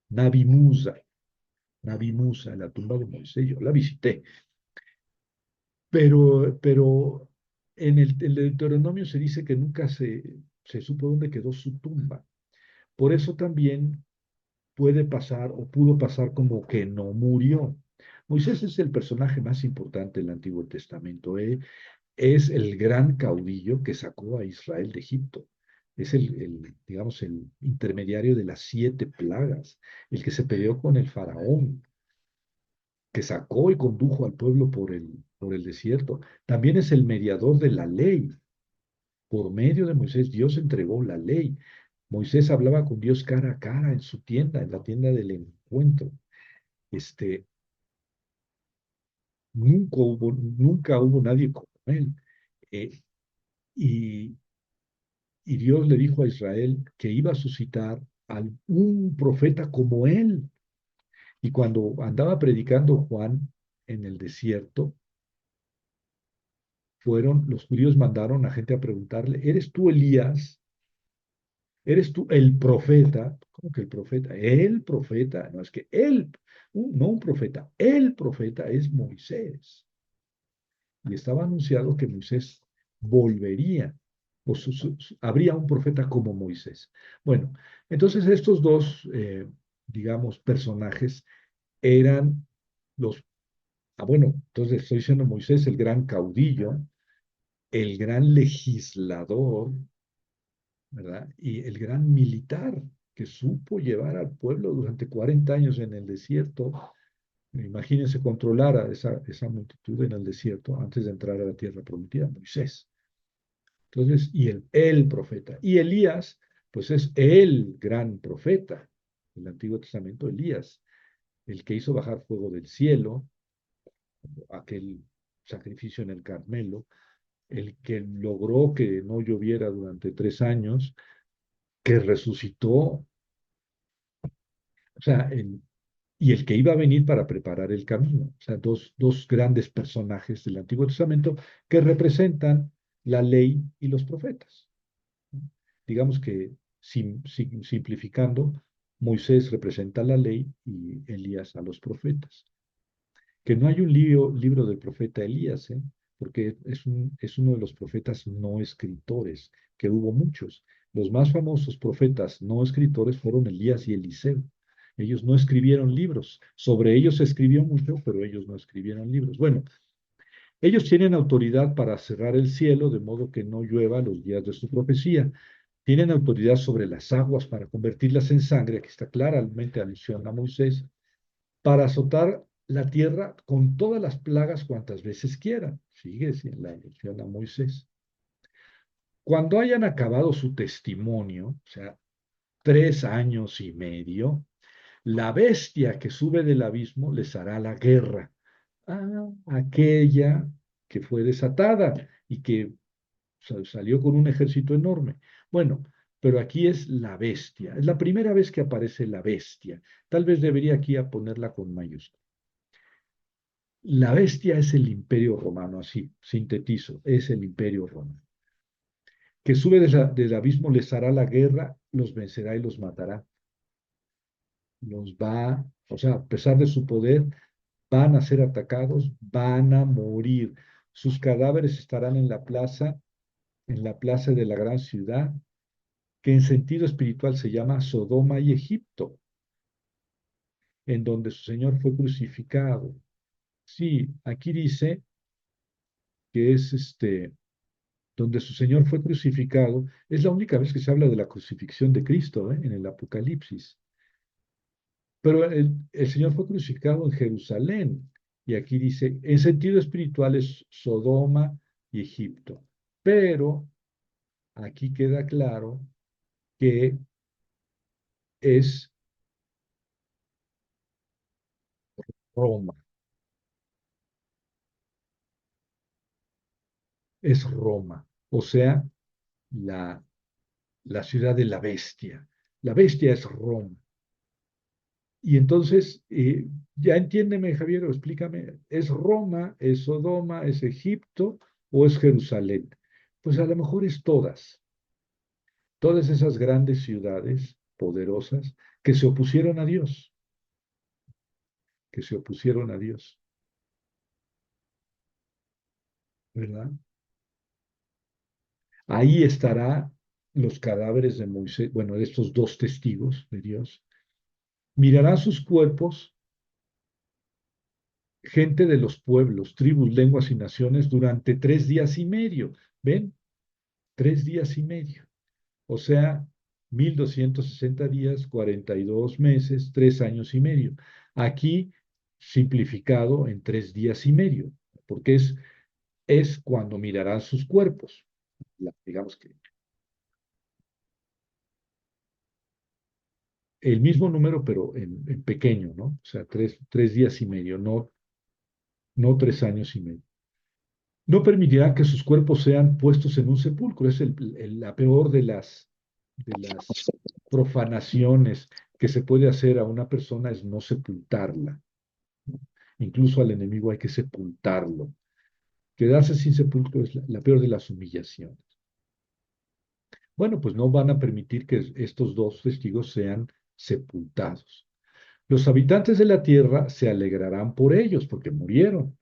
Nabi Musa, Nabi Musa, la tumba de Moisés, yo la visité, pero en el Deuteronomio se dice que nunca se supo dónde quedó su tumba. Por eso también puede pasar o pudo pasar como que no murió. Moisés es el personaje más importante del Antiguo Testamento. Es el gran caudillo que sacó a Israel de Egipto. Es digamos, el intermediario de las 7 plagas, el que se peleó con el faraón, que sacó y condujo al pueblo por el desierto. También es el mediador de la ley. Por medio de Moisés, Dios entregó la ley. Moisés hablaba con Dios cara a cara en su tienda, en la tienda del encuentro. Este, nunca hubo nadie como él. Eh, y, y Dios le dijo a Israel que iba a suscitar un profeta como él. Y cuando andaba predicando Juan en el desierto, los judíos mandaron a gente a preguntarle, ¿eres tú Elías? ¿Eres tú el profeta? ¿Cómo que el profeta? El profeta, no es que no un profeta, el profeta es Moisés. Y estaba anunciado que Moisés volvería, o habría un profeta como Moisés. Bueno, entonces estos dos, digamos, personajes eran los, bueno, entonces estoy diciendo Moisés, el gran caudillo, el gran legislador, ¿verdad? Y el gran militar que supo llevar al pueblo durante 40 años en el desierto. Imagínense controlar a esa multitud en el desierto antes de entrar a la tierra prometida, Moisés. Entonces, y el profeta. Y Elías, pues es el gran profeta del Antiguo Testamento, Elías, el que hizo bajar fuego del cielo, aquel sacrificio en el Carmelo, el que logró que no lloviera durante 3 años, que resucitó, o sea, y el que iba a venir para preparar el camino. O sea, dos grandes personajes del Antiguo Testamento que representan la ley y los profetas. Digamos que, simplificando, Moisés representa la ley y Elías a los profetas. Que no hay un libro del profeta Elías, porque es uno de los profetas no escritores, que hubo muchos. Los más famosos profetas no escritores fueron Elías y Eliseo. Ellos no escribieron libros. Sobre ellos se escribió mucho, pero ellos no escribieron libros. Bueno, ellos tienen autoridad para cerrar el cielo de modo que no llueva los días de su profecía. Tienen autoridad sobre las aguas para convertirlas en sangre. Aquí está claramente alusión a Moisés, para azotar la tierra con todas las plagas cuantas veces quieran. Sigue en la alusión a Moisés. Cuando hayan acabado su testimonio, o sea, 3 años y medio, la bestia que sube del abismo les hará la guerra. aquella que fue desatada y que salió con un ejército enorme. Bueno, pero aquí es la bestia. Es la primera vez que aparece la bestia. Tal vez debería aquí a ponerla con mayúscula. La bestia es el imperio romano, así, sintetizo, es el imperio romano. Que sube del abismo, les hará la guerra, los vencerá y los matará. Los va, o sea, a pesar de su poder, van a ser atacados, van a morir. Sus cadáveres estarán en la plaza de la gran ciudad, que en sentido espiritual se llama Sodoma y Egipto, en donde su Señor fue crucificado. Sí, aquí dice que es donde su Señor fue crucificado, es la única vez que se habla de la crucifixión de Cristo, en el Apocalipsis. Pero el Señor fue crucificado en Jerusalén, y aquí dice, en sentido espiritual es Sodoma y Egipto. Pero aquí queda claro que es Roma, es Roma, o sea, la, la ciudad de la bestia. La bestia es Roma. Y entonces, ya entiéndeme, Javier, o explícame, ¿es Roma, es Sodoma, es Egipto o es Jerusalén? Pues a lo mejor es todas esas grandes ciudades poderosas que se opusieron a Dios, que se opusieron a Dios, ¿verdad? Ahí estará los cadáveres de Moisés, bueno, de estos dos testigos de Dios. Mirarán sus cuerpos gente de los pueblos, tribus, lenguas y naciones durante 3 días y medio. ¿Ven? 3 días y medio. O sea, 1260 días, 42 meses, 3 años y medio. Aquí simplificado en 3 días y medio, porque es cuando mirarán sus cuerpos. Digamos que el mismo número, pero en pequeño, ¿no? O sea, 3 días y medio, no 3 años y medio. No permitirá que sus cuerpos sean puestos en un sepulcro. Es la peor de las profanaciones que se puede hacer a una persona, es no sepultarla. Incluso al enemigo hay que sepultarlo. Quedarse sin sepulcro es la peor de las humillaciones. Bueno, pues no van a permitir que estos dos testigos sean sepultados. Los habitantes de la tierra se alegrarán por ellos, porque murieron.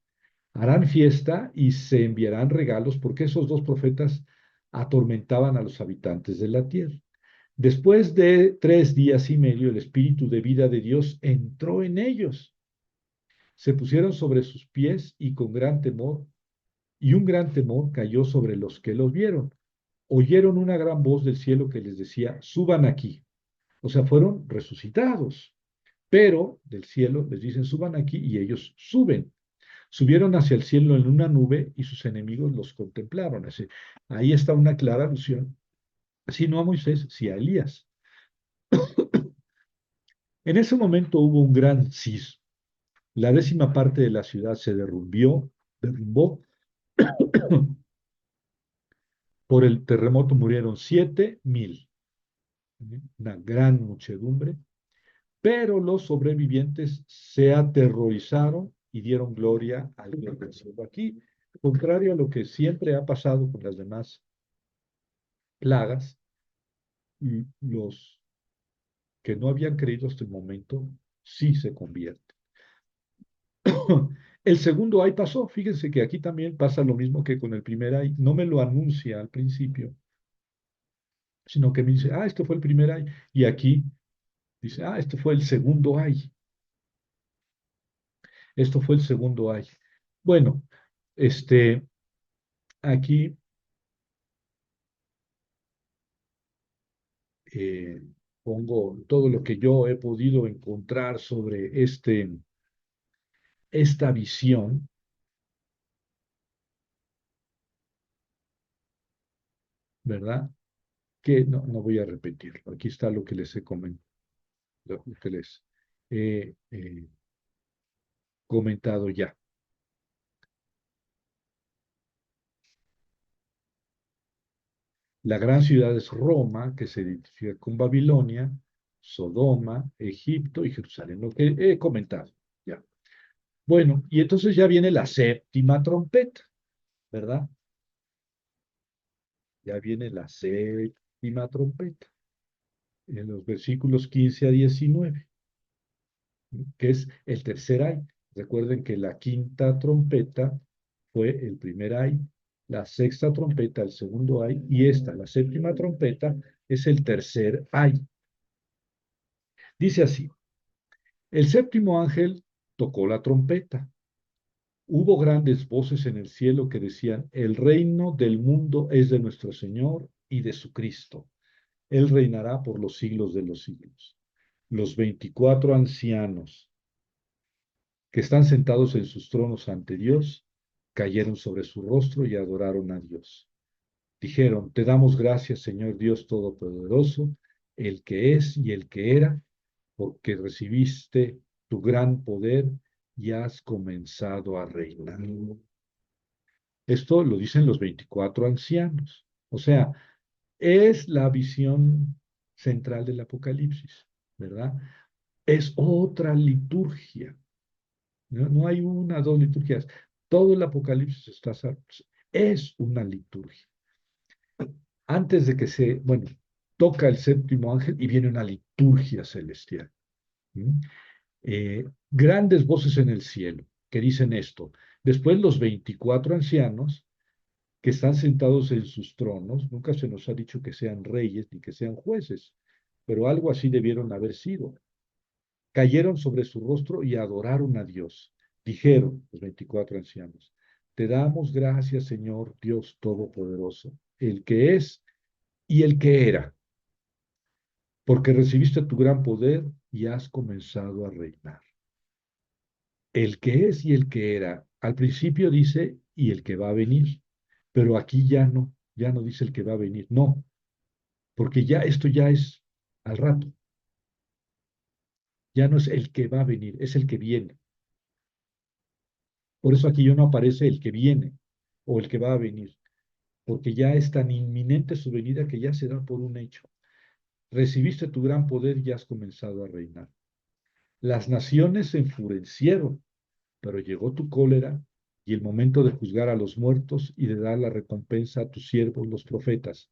Harán fiesta y se enviarán regalos, porque esos dos profetas atormentaban a los habitantes de la tierra. Después de 3 días y medio, el espíritu de vida de Dios entró en ellos. Se pusieron sobre sus pies y con gran temor, y un gran temor cayó sobre los que los vieron. Oyeron una gran voz del cielo que les decía, suban aquí. O sea, fueron resucitados, pero del cielo les dicen, suban aquí, y ellos suben. Subieron hacia el cielo en una nube y sus enemigos los contemplaron. Ahí está una clara alusión, si no a Moisés, si a Elías. En ese momento hubo un gran sismo. La 10ª parte de la ciudad se derrumbó. Por el terremoto murieron 7000, una gran muchedumbre, pero los sobrevivientes se aterrorizaron y dieron gloria al Dios del cielo. Aquí, contrario a lo que siempre ha pasado con las demás plagas, los que no habían creído hasta el momento sí se convierten. El segundo ay pasó. Fíjense que aquí también pasa lo mismo que con el primer ay. No me lo anuncia al principio, sino que me dice, este fue el primer ay. Y aquí dice, este fue el segundo ay. Esto fue el segundo ay. Bueno, aquí pongo todo lo que yo he podido encontrar sobre esta visión. ¿Verdad? Que no voy a repetirlo. Aquí está lo que les he comentado, lo que les he comentado ya. La gran ciudad es Roma, que se identifica con Babilonia, Sodoma, Egipto y Jerusalén, lo que he comentado. Ya. Bueno, y entonces ya viene la séptima trompeta, ¿verdad? Ya viene la séptima trompeta, en los versículos 15 a 19, que es el tercer ay. Recuerden que la quinta trompeta fue el primer ay, la sexta trompeta el segundo ay, y esta, la séptima trompeta, es el tercer ay. Dice así: el séptimo ángel tocó la trompeta. Hubo grandes voces en el cielo que decían: el reino del mundo es de nuestro Señor y de su Cristo. Él reinará por los siglos de los siglos. Los 24 ancianos que están sentados en sus tronos ante Dios cayeron sobre su rostro y adoraron a Dios. Dijeron: te damos gracias, Señor Dios Todopoderoso, el que es y el que era, porque recibiste tu gran poder y has comenzado a reinar. Esto lo dicen los 24 ancianos. O sea, es la visión central del Apocalipsis, ¿verdad? Es otra liturgia. No, no hay una, dos liturgias. Todo el Apocalipsis es una liturgia. Antes de que bueno, toca el séptimo ángel y viene una liturgia celestial. ¿Mm? Grandes voces en el cielo que dicen esto. Después los 24 ancianos que están sentados en sus tronos, nunca se nos ha dicho que sean reyes ni que sean jueces, pero algo así debieron haber sido. Cayeron sobre su rostro y adoraron a Dios. Dijeron los 24 ancianos: te damos gracias, Señor Dios Todopoderoso, el que es y el que era, porque recibiste tu gran poder y has comenzado a reinar. El que es y el que era. Al principio dice y el que va a venir, pero aquí ya no dice el que va a venir, no, porque ya esto ya es al rato, ya no es el que va a venir, es el que viene. Por eso aquí ya no aparece el que viene o el que va a venir, porque ya es tan inminente su venida que ya se da por un hecho. Recibiste tu gran poder y has comenzado a reinar. Las naciones se enfurecieron, pero llegó tu cólera y el momento de juzgar a los muertos y de dar la recompensa a tus siervos, los profetas,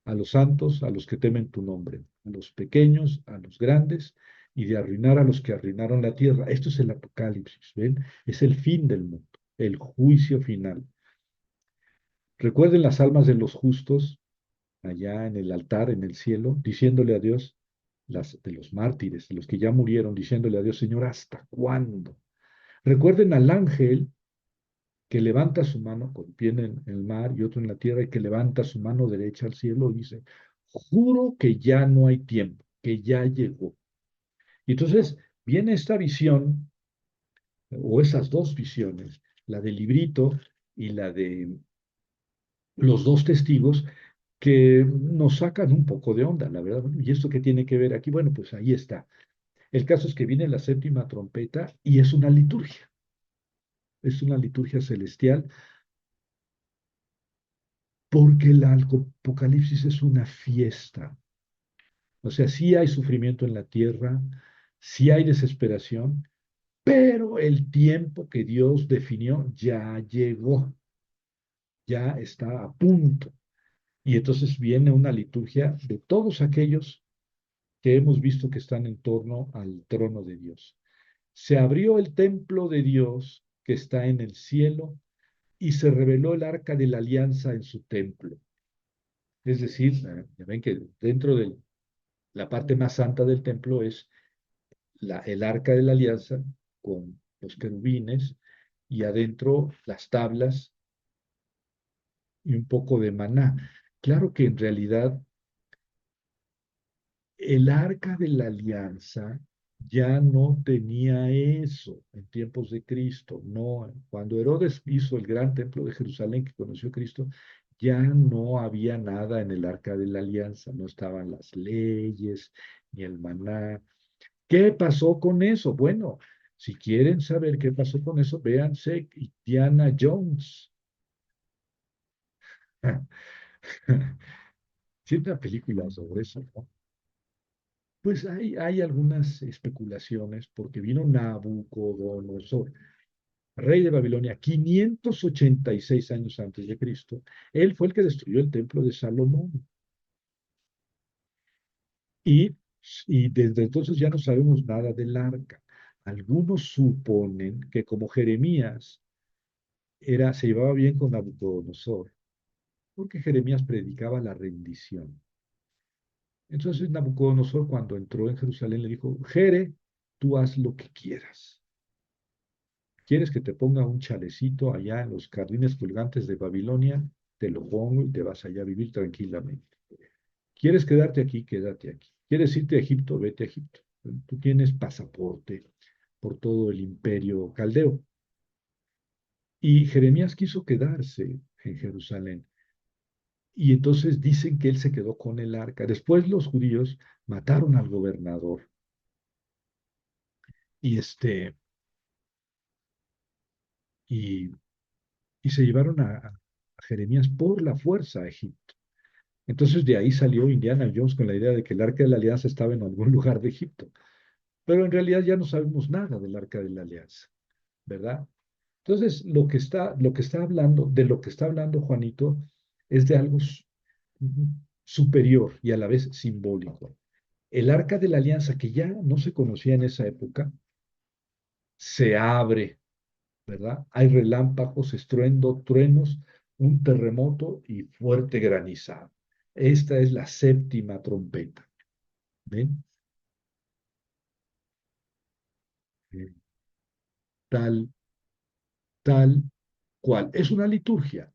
a los santos, a los que temen tu nombre, a los pequeños, a los grandes, y de arruinar a los que arruinaron la tierra. Esto es el Apocalipsis, ¿ven? Es el fin del mundo, el juicio final. Recuerden las almas de los justos allá en el altar, en el cielo, diciéndole a Dios, de los mártires, de los que ya murieron, diciéndole a Dios: Señor, ¿hasta cuándo? Recuerden al ángel que levanta su mano con pie en el mar y otro en la tierra, y que levanta su mano derecha al cielo y dice: juro que ya no hay tiempo, que ya llegó. Y entonces viene esta visión, o esas dos visiones, la del librito y la de los dos testigos, que nos sacan un poco de onda, la verdad. ¿Y esto qué tiene que ver aquí? Bueno, pues ahí está. El caso es que viene la séptima trompeta y es una liturgia celestial, porque el Apocalipsis es una fiesta. O sea, sí hay sufrimiento en la tierra, sí hay desesperación, pero el tiempo que Dios definió ya llegó, ya está a punto. Y entonces viene una liturgia de todos aquellos que hemos visto que están en torno al trono de Dios. Se abrió el templo de Dios que está en el cielo y se reveló el arca de la alianza en su templo. Es decir, ya ven que dentro de la parte más santa del templo es el arca de la alianza con los querubines y adentro las tablas y un poco de maná. Claro que en realidad el arca de la alianza ya no tenía eso en tiempos de Cristo. No, cuando Herodes hizo el gran templo de Jerusalén que conoció a Cristo, ya no había nada en el arca de la alianza, no estaban las leyes ni el maná. ¿Qué pasó con eso? Bueno, si quieren saber qué pasó con eso, véanse Indiana Jones. Sí, una película sobre eso, ¿no? Pues hay algunas especulaciones porque vino Nabucodonosor, rey de Babilonia, 586 años antes de Cristo. Él fue el que destruyó el templo de Salomón. Y, y desde entonces ya no sabemos nada del arca. Algunos suponen que como Jeremías se llevaba bien con Nabucodonosor, porque Jeremías predicaba la rendición. Entonces Nabucodonosor, cuando entró en Jerusalén, le dijo: Jere, tú haz lo que quieras. ¿Quieres que te ponga un chalecito allá en los jardines colgantes de Babilonia? Te lo pongo y te vas allá a vivir tranquilamente. ¿Quieres quedarte aquí? Quédate aquí. ¿Quieres irte a Egipto? Vete a Egipto. Tú tienes pasaporte por todo el imperio caldeo. Y Jeremías quiso quedarse en Jerusalén. Y entonces dicen que él se quedó con el arca. Después los judíos mataron al gobernador. Y y, y se llevaron a Jeremías por la fuerza a Egipto. Entonces de ahí salió Indiana Jones con la idea de que el Arca de la Alianza estaba en algún lugar de Egipto. Pero en realidad ya no sabemos nada del Arca de la Alianza, ¿verdad? Entonces lo que está hablando, de lo que está hablando Juanito, es de algo superior y a la vez simbólico. El Arca de la Alianza, que ya no se conocía en esa época, se abre, ¿verdad? Hay relámpagos, estruendo, truenos, un terremoto y fuerte granizado. Esta es la séptima trompeta. ¿Ven? Eh, Tal, tal cual. Es una liturgia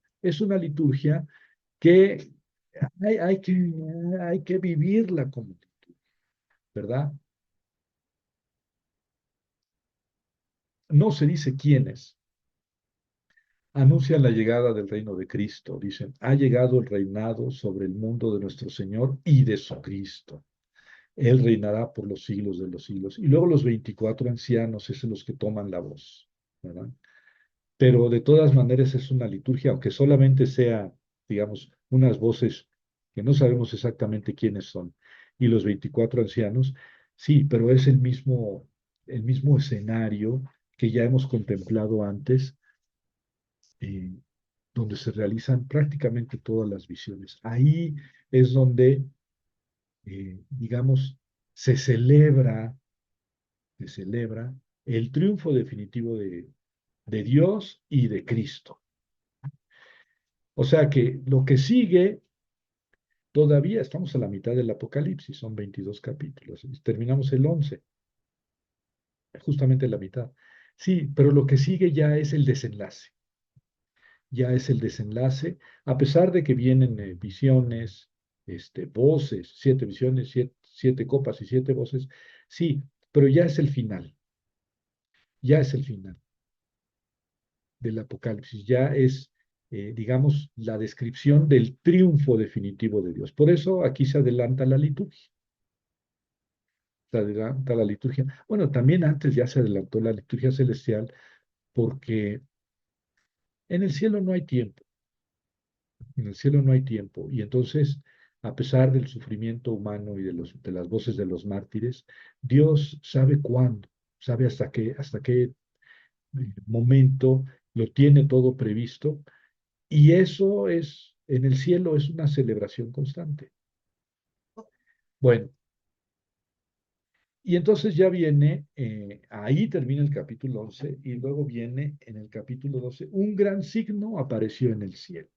que hay, hay que, hay que vivirla como liturgia, ¿verdad? No se dice quiénes anuncian la llegada del reino de Cristo. Dicen: ha llegado el reinado sobre el mundo de nuestro Señor y de su Cristo. Él reinará por los siglos de los siglos. Y luego los 24 ancianos es los que toman la voz, ¿verdad? Pero de todas maneras es una liturgia, aunque solamente sea, digamos, unas voces que no sabemos exactamente quiénes son, y los 24 ancianos, sí, pero es el mismo escenario que ya hemos contemplado antes, eh, donde se realizan prácticamente todas las visiones. Ahí es donde, digamos, se celebra, se celebra el triunfo definitivo de Dios y de Cristo. O sea que lo que sigue, todavía estamos a la mitad del Apocalipsis, son 22 capítulos, y terminamos el 11, justamente la mitad. Sí, pero lo que sigue ya es el desenlace, ya es el desenlace, a pesar de que vienen visiones, voces, 7 visiones, siete copas y 7 voces, sí, pero ya es el final, ya es el final del Apocalipsis, ya es, digamos, la descripción del triunfo definitivo de Dios. Por eso aquí se adelanta la liturgia. Se adelanta la liturgia. Bueno, también antes ya se adelantó la liturgia celestial porque en el cielo no hay tiempo. En el cielo no hay tiempo. Y entonces, a pesar del sufrimiento humano y de las voces de los mártires, Dios sabe cuándo, sabe hasta qué momento lo tiene todo previsto. Y eso en el cielo es una celebración constante. Bueno, y entonces ya viene, ahí termina el capítulo 11 y luego viene en el capítulo 12, un gran signo apareció en el cielo.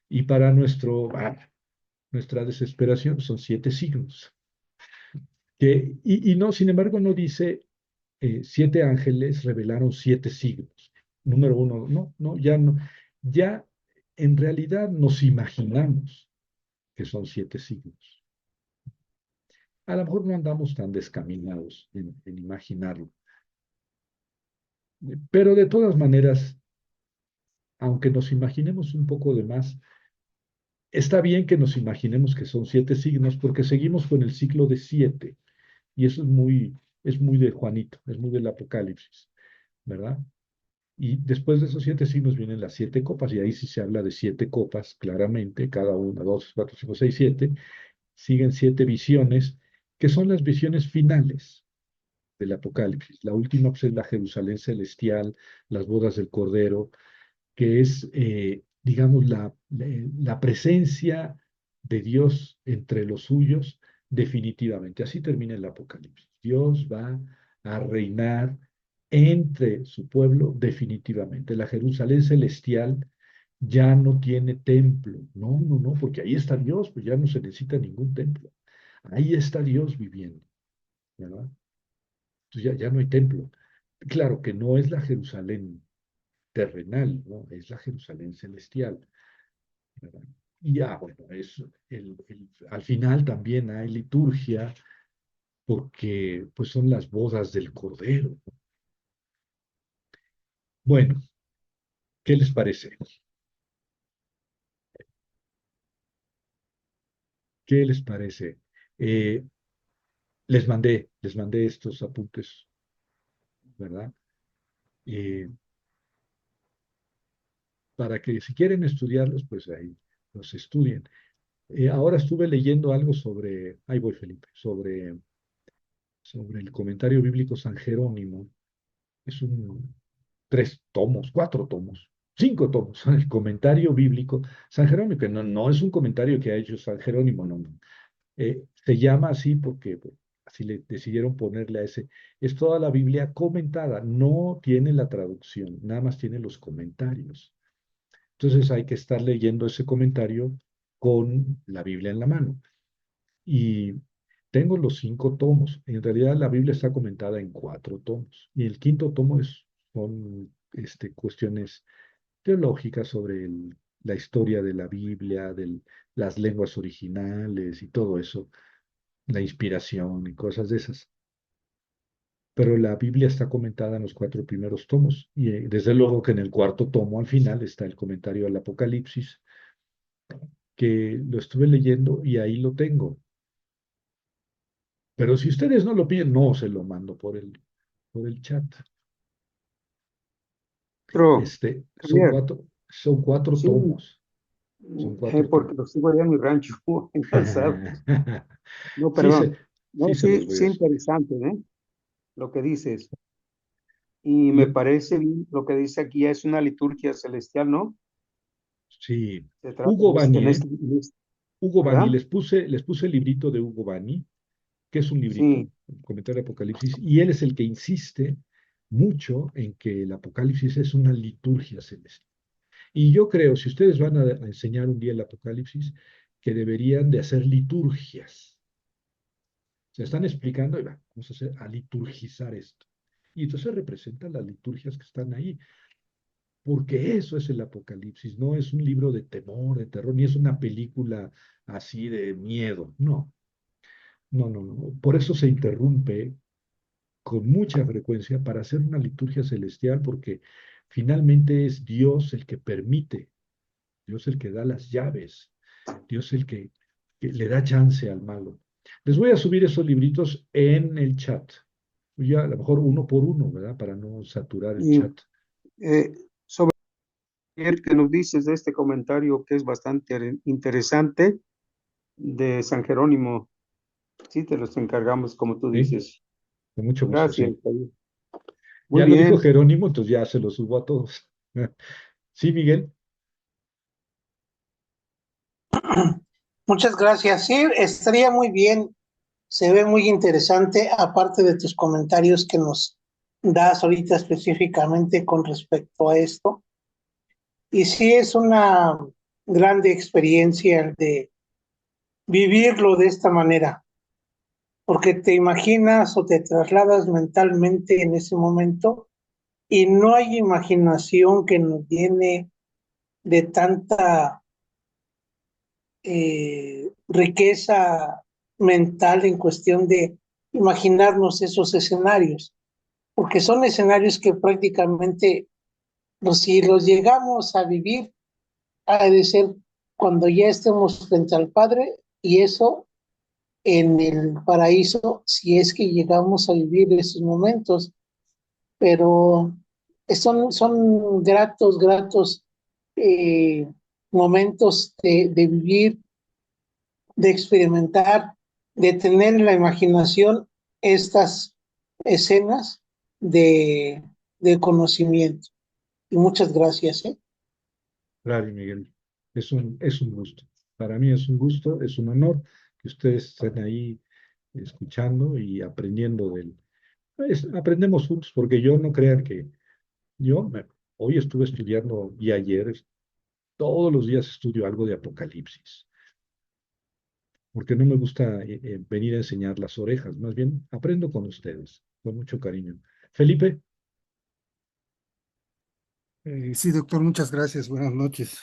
Y para nuestra desesperación son 7 signos. Y no, sin embargo, no dice 7 ángeles revelaron 7 signos. Número uno, no, no, ya no. Ya en realidad nos imaginamos que son 7 signos. A lo mejor no andamos tan descaminados en imaginarlo. Pero de todas maneras, aunque nos imaginemos un poco de más, está bien que nos imaginemos que son 7 signos porque seguimos con el ciclo de 7. Y eso es muy de Juanito, es muy del Apocalipsis, ¿verdad? Y después de esos 7 signos vienen las 7 copas, y ahí sí se habla de 7 copas, claramente, cada una, 2, 4, 5, 6, 7. Siguen 7 visiones, que son las visiones finales del Apocalipsis. La última pues, es la Jerusalén celestial, las bodas del Cordero, que es, digamos, la presencia de Dios entre los suyos definitivamente. Así termina el Apocalipsis. Dios va a reinar entre su pueblo definitivamente. La Jerusalén celestial ya no tiene templo. No, no, no, porque ahí está Dios, pues ya no se necesita ningún templo. Ahí está Dios viviendo, ¿verdad? Entonces ya no hay templo. Claro que no es la Jerusalén terrenal, ¿no? Es la Jerusalén celestial, ¿verdad? Y ya, bueno, al final también hay liturgia porque pues son las bodas del Cordero. Bueno, ¿qué les parece? ¿Qué les parece? Eh, les mandé estos apuntes, ¿verdad? Eh, para que si quieren estudiarlos, pues ahí los estudien. Ahora estuve leyendo algo ahí voy Felipe, sobre el comentario bíblico San Jerónimo. Es 3 tomos, 4 tomos, 5 tomos, el comentario bíblico San Jerónimo, que no es un comentario que ha hecho San Jerónimo, no, no. Se llama así porque pues, así le decidieron ponerle a ese. Es toda la Biblia comentada, no tiene la traducción, nada más tiene los comentarios. Entonces hay que estar leyendo ese comentario con la Biblia en la mano. Y tengo los 5 tomos. En realidad la Biblia está comentada en 4 tomos. Y el quinto tomo son cuestiones teológicas sobre la historia de la Biblia, de las lenguas originales y todo eso, la inspiración y cosas de esas. Pero la Biblia está comentada en los 4 primeros tomos. Y desde luego que en el cuarto tomo, al final, está el comentario al Apocalipsis, que lo estuve leyendo y ahí lo tengo. Pero si ustedes no lo piden, no se lo mando por el chat. Pero, Son Javier, cuatro, son cuatro sí, tomos. Son cuatro porque tomos. lo sigo allá en mi rancho, en Calzado. No, Sí, perdón. sí No, se los sí, voy a sí, decir. interesante, ¿eh? Lo que dices. Y me Y- parece bien lo que dice aquí, es una liturgia celestial, ¿no? sí, Se trata Hugo Bani, Hugo Bani, ¿verdad? les puse el librito de Hugo Bani, que es un librito, Sí, el comentario de Apocalipsis, y él es el que insiste mucho en que el Apocalipsis es una liturgia celestial. Y yo creo, si ustedes van a enseñar un día el Apocalipsis, que deberían de hacer liturgias. Se están explicando y vamos a liturgizar esto. Y entonces representan las liturgias que están ahí, porque eso es el Apocalipsis, no es un libro de temor, de terror, ni es una película así de miedo, no, no, no, no. Por eso se interrumpe con mucha frecuencia para hacer una liturgia celestial, porque finalmente es Dios el que permite, Dios el que da las llaves, Dios el que le da chance al malo. Les voy a subir esos libritos en el chat. Ya a lo mejor uno por uno, ¿verdad? Para no saturar el y chat. sobre el que nos dices de este comentario que es bastante interesante de San Jerónimo, sí, te los encargamos como tú ¿Sí? dices. Con mucho gusto, Gracias, sí. Javier. Muy Ya lo dijo bien. Jerónimo, entonces ya se lo subo a todos. Sí, Miguel. Muchas gracias. Sí, estaría muy bien. Se ve muy interesante, aparte de tus comentarios que nos das ahorita específicamente con respecto a esto. Y sí es una grande experiencia el de vivirlo de esta manera, porque te imaginas o te trasladas mentalmente en ese momento y no hay imaginación que nos llene de tanta riqueza mental en cuestión de imaginarnos esos escenarios, porque son escenarios que prácticamente, si los llegamos a vivir, ha de ser cuando ya estemos frente al Padre, y eso en el paraíso, si es que llegamos a vivir esos momentos, pero son gratos momentos de vivir, de experimentar, de tener en la imaginación estas escenas de, de conocimiento. Y muchas gracias, ¿eh? Claro, Miguel, es un gusto. Para mí es un gusto, es un honor que ustedes estén ahí escuchando y aprendiendo aprendemos juntos, porque yo no crean que hoy estuve estudiando y ayer, todos los días estudio algo de Apocalipsis, porque no me gusta venir a enseñar las orejas, más bien aprendo con ustedes, con mucho cariño. Felipe, Sí, doctor, muchas gracias. Buenas noches.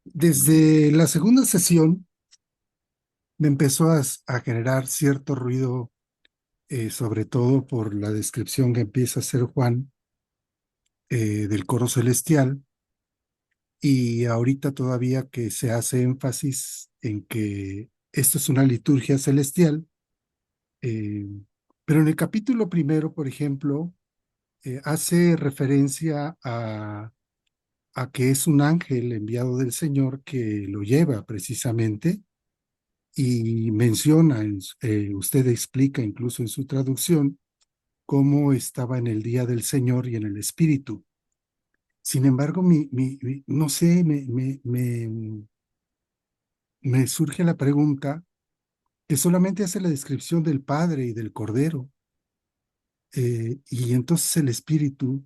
Desde la segunda sesión me empezó a generar cierto ruido, sobre todo por la descripción que empieza a hacer Juan del coro celestial, y ahorita todavía que se hace énfasis en que esto es una liturgia celestial, eh, pero en el capítulo primero, por ejemplo, hace referencia a que es un ángel enviado del Señor que lo lleva precisamente, y menciona, usted explica incluso en su traducción, cómo estaba en el día del Señor y en el Espíritu. Sin embargo, no sé, me surge la pregunta que solamente hace la descripción del Padre y del Cordero, y entonces el Espíritu,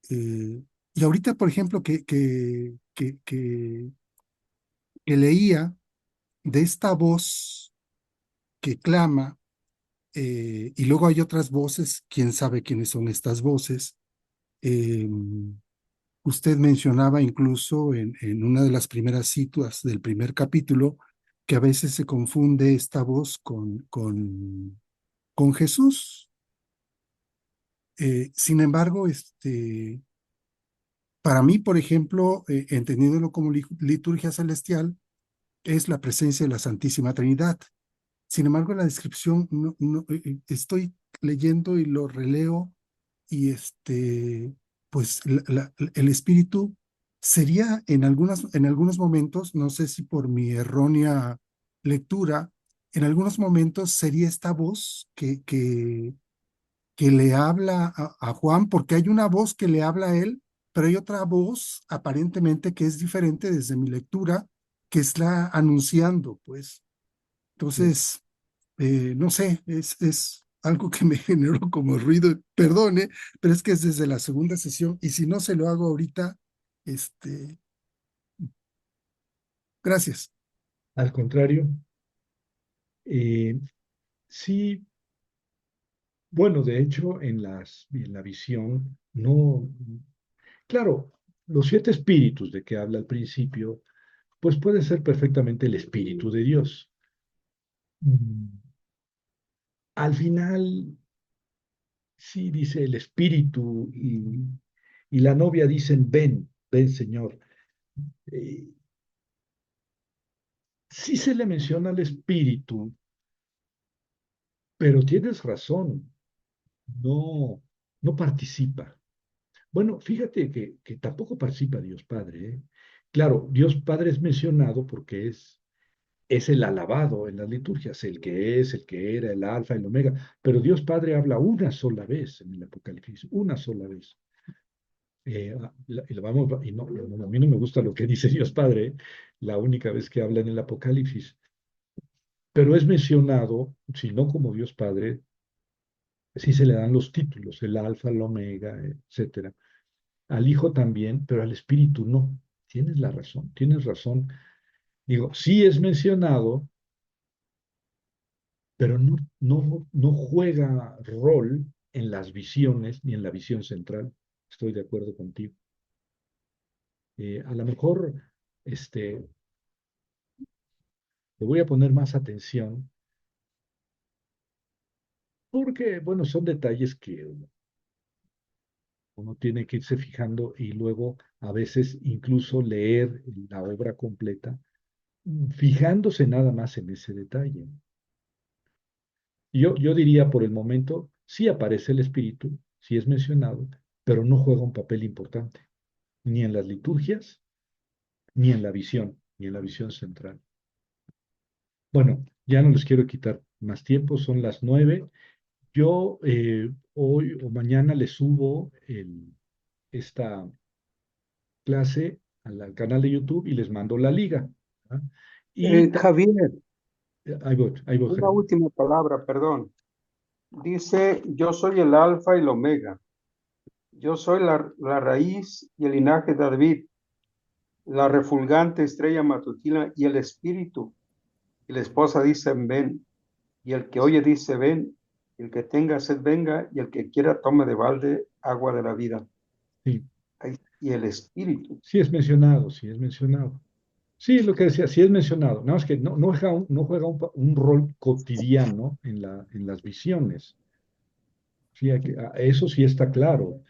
y ahorita, por ejemplo, que leía de esta voz que clama, y luego hay otras voces, quién sabe quiénes son estas voces. Eh, Usted mencionaba incluso en una de las primeras citas del primer capítulo que a veces se confunde esta voz con Jesús. Sin embargo, para mí, por ejemplo, entendiéndolo como liturgia celestial, es la presencia de la Santísima Trinidad. Sin embargo, en la descripción estoy leyendo y lo releo, y pues el espíritu sería en algunos momentos, no sé si por mi errónea lectura, en algunos momentos sería esta voz que le habla a Juan, porque hay una voz que le habla a él, pero hay otra voz aparentemente que es diferente desde mi lectura, que es la anunciando, pues. Entonces, no sé, es algo que me generó como ruido, perdone, pero es que es desde la segunda sesión, y si no se lo hago ahorita, este, gracias. al contrario, eh, sí, bueno, de hecho, en la visión, no, claro, los 7 espíritus de que habla al principio, pues puede ser perfectamente el Espíritu de Dios. Mm, Al final, sí dice el Espíritu y la novia dicen, ven, ven, Señor. Eh, sí se le menciona al Espíritu, pero tienes razón, no, no participa. Bueno, fíjate que tampoco participa Dios Padre, ¿eh? Claro, Dios Padre es mencionado porque es el alabado en las liturgias, el que es, el que era, el alfa, el omega, pero Dios Padre habla una sola vez en el Apocalipsis, una sola vez. Y a mí no me gusta lo que dice Dios Padre, ¿eh? La única vez que habla en el Apocalipsis, pero es mencionado, si no como Dios Padre, sí se le dan los títulos, el alfa, el omega, etcétera. Al Hijo también, pero al Espíritu no. Tienes la razón, tienes razón. Digo, sí es mencionado, pero no juega rol en las visiones ni en la visión central. Estoy de acuerdo contigo. A lo mejor le voy a poner más atención porque, bueno, son detalles que uno tiene que irse fijando y luego a veces incluso leer la obra completa, fijándose nada más en ese detalle. Yo diría por el momento, sí aparece el espíritu, sí es mencionado, pero no juega un papel importante, ni en las liturgias, ni en la visión central. Bueno, ya no les quiero quitar más tiempo, son las 9. Yo hoy o mañana les subo esta clase al canal de YouTube y les mando la liga. ¿Ah? Y Javier, ahí voy, una Gerardo. última palabra, perdón. Dice, yo soy el alfa y el omega. Yo soy la raíz y el linaje de David, la refulgante estrella matutina y el espíritu. Y la esposa dice, ven. Y el que oye dice, ven. El que tenga sed venga, y el que quiera tome de balde agua de la vida. Sí, Y el espíritu. sí es mencionado, sí es mencionado. Sí, lo que decía, sí es mencionado, nada más que no juega un rol cotidiano en las visiones. Sí, eso sí está claro,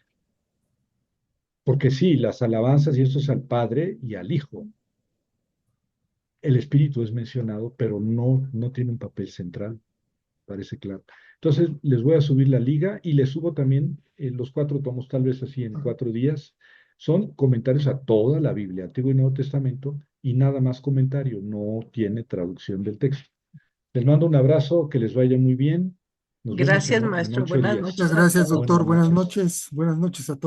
porque sí, las alabanzas y eso es al Padre y al Hijo. El Espíritu es mencionado, pero no tiene un papel central, parece claro. Entonces, les voy a subir la liga y les subo también los 4 tomos, tal vez así en 4 días. Son comentarios a toda la Biblia, Antiguo y Nuevo Testamento, y nada más comentario, no tiene traducción del texto. Les mando un abrazo, que les vaya muy bien. Nos vemos Gracias, en maestro. 8 Buenas días. noches Muchas a gracias, todos. doctor. Buenas Buenas noches. noches. Buenas noches a todos.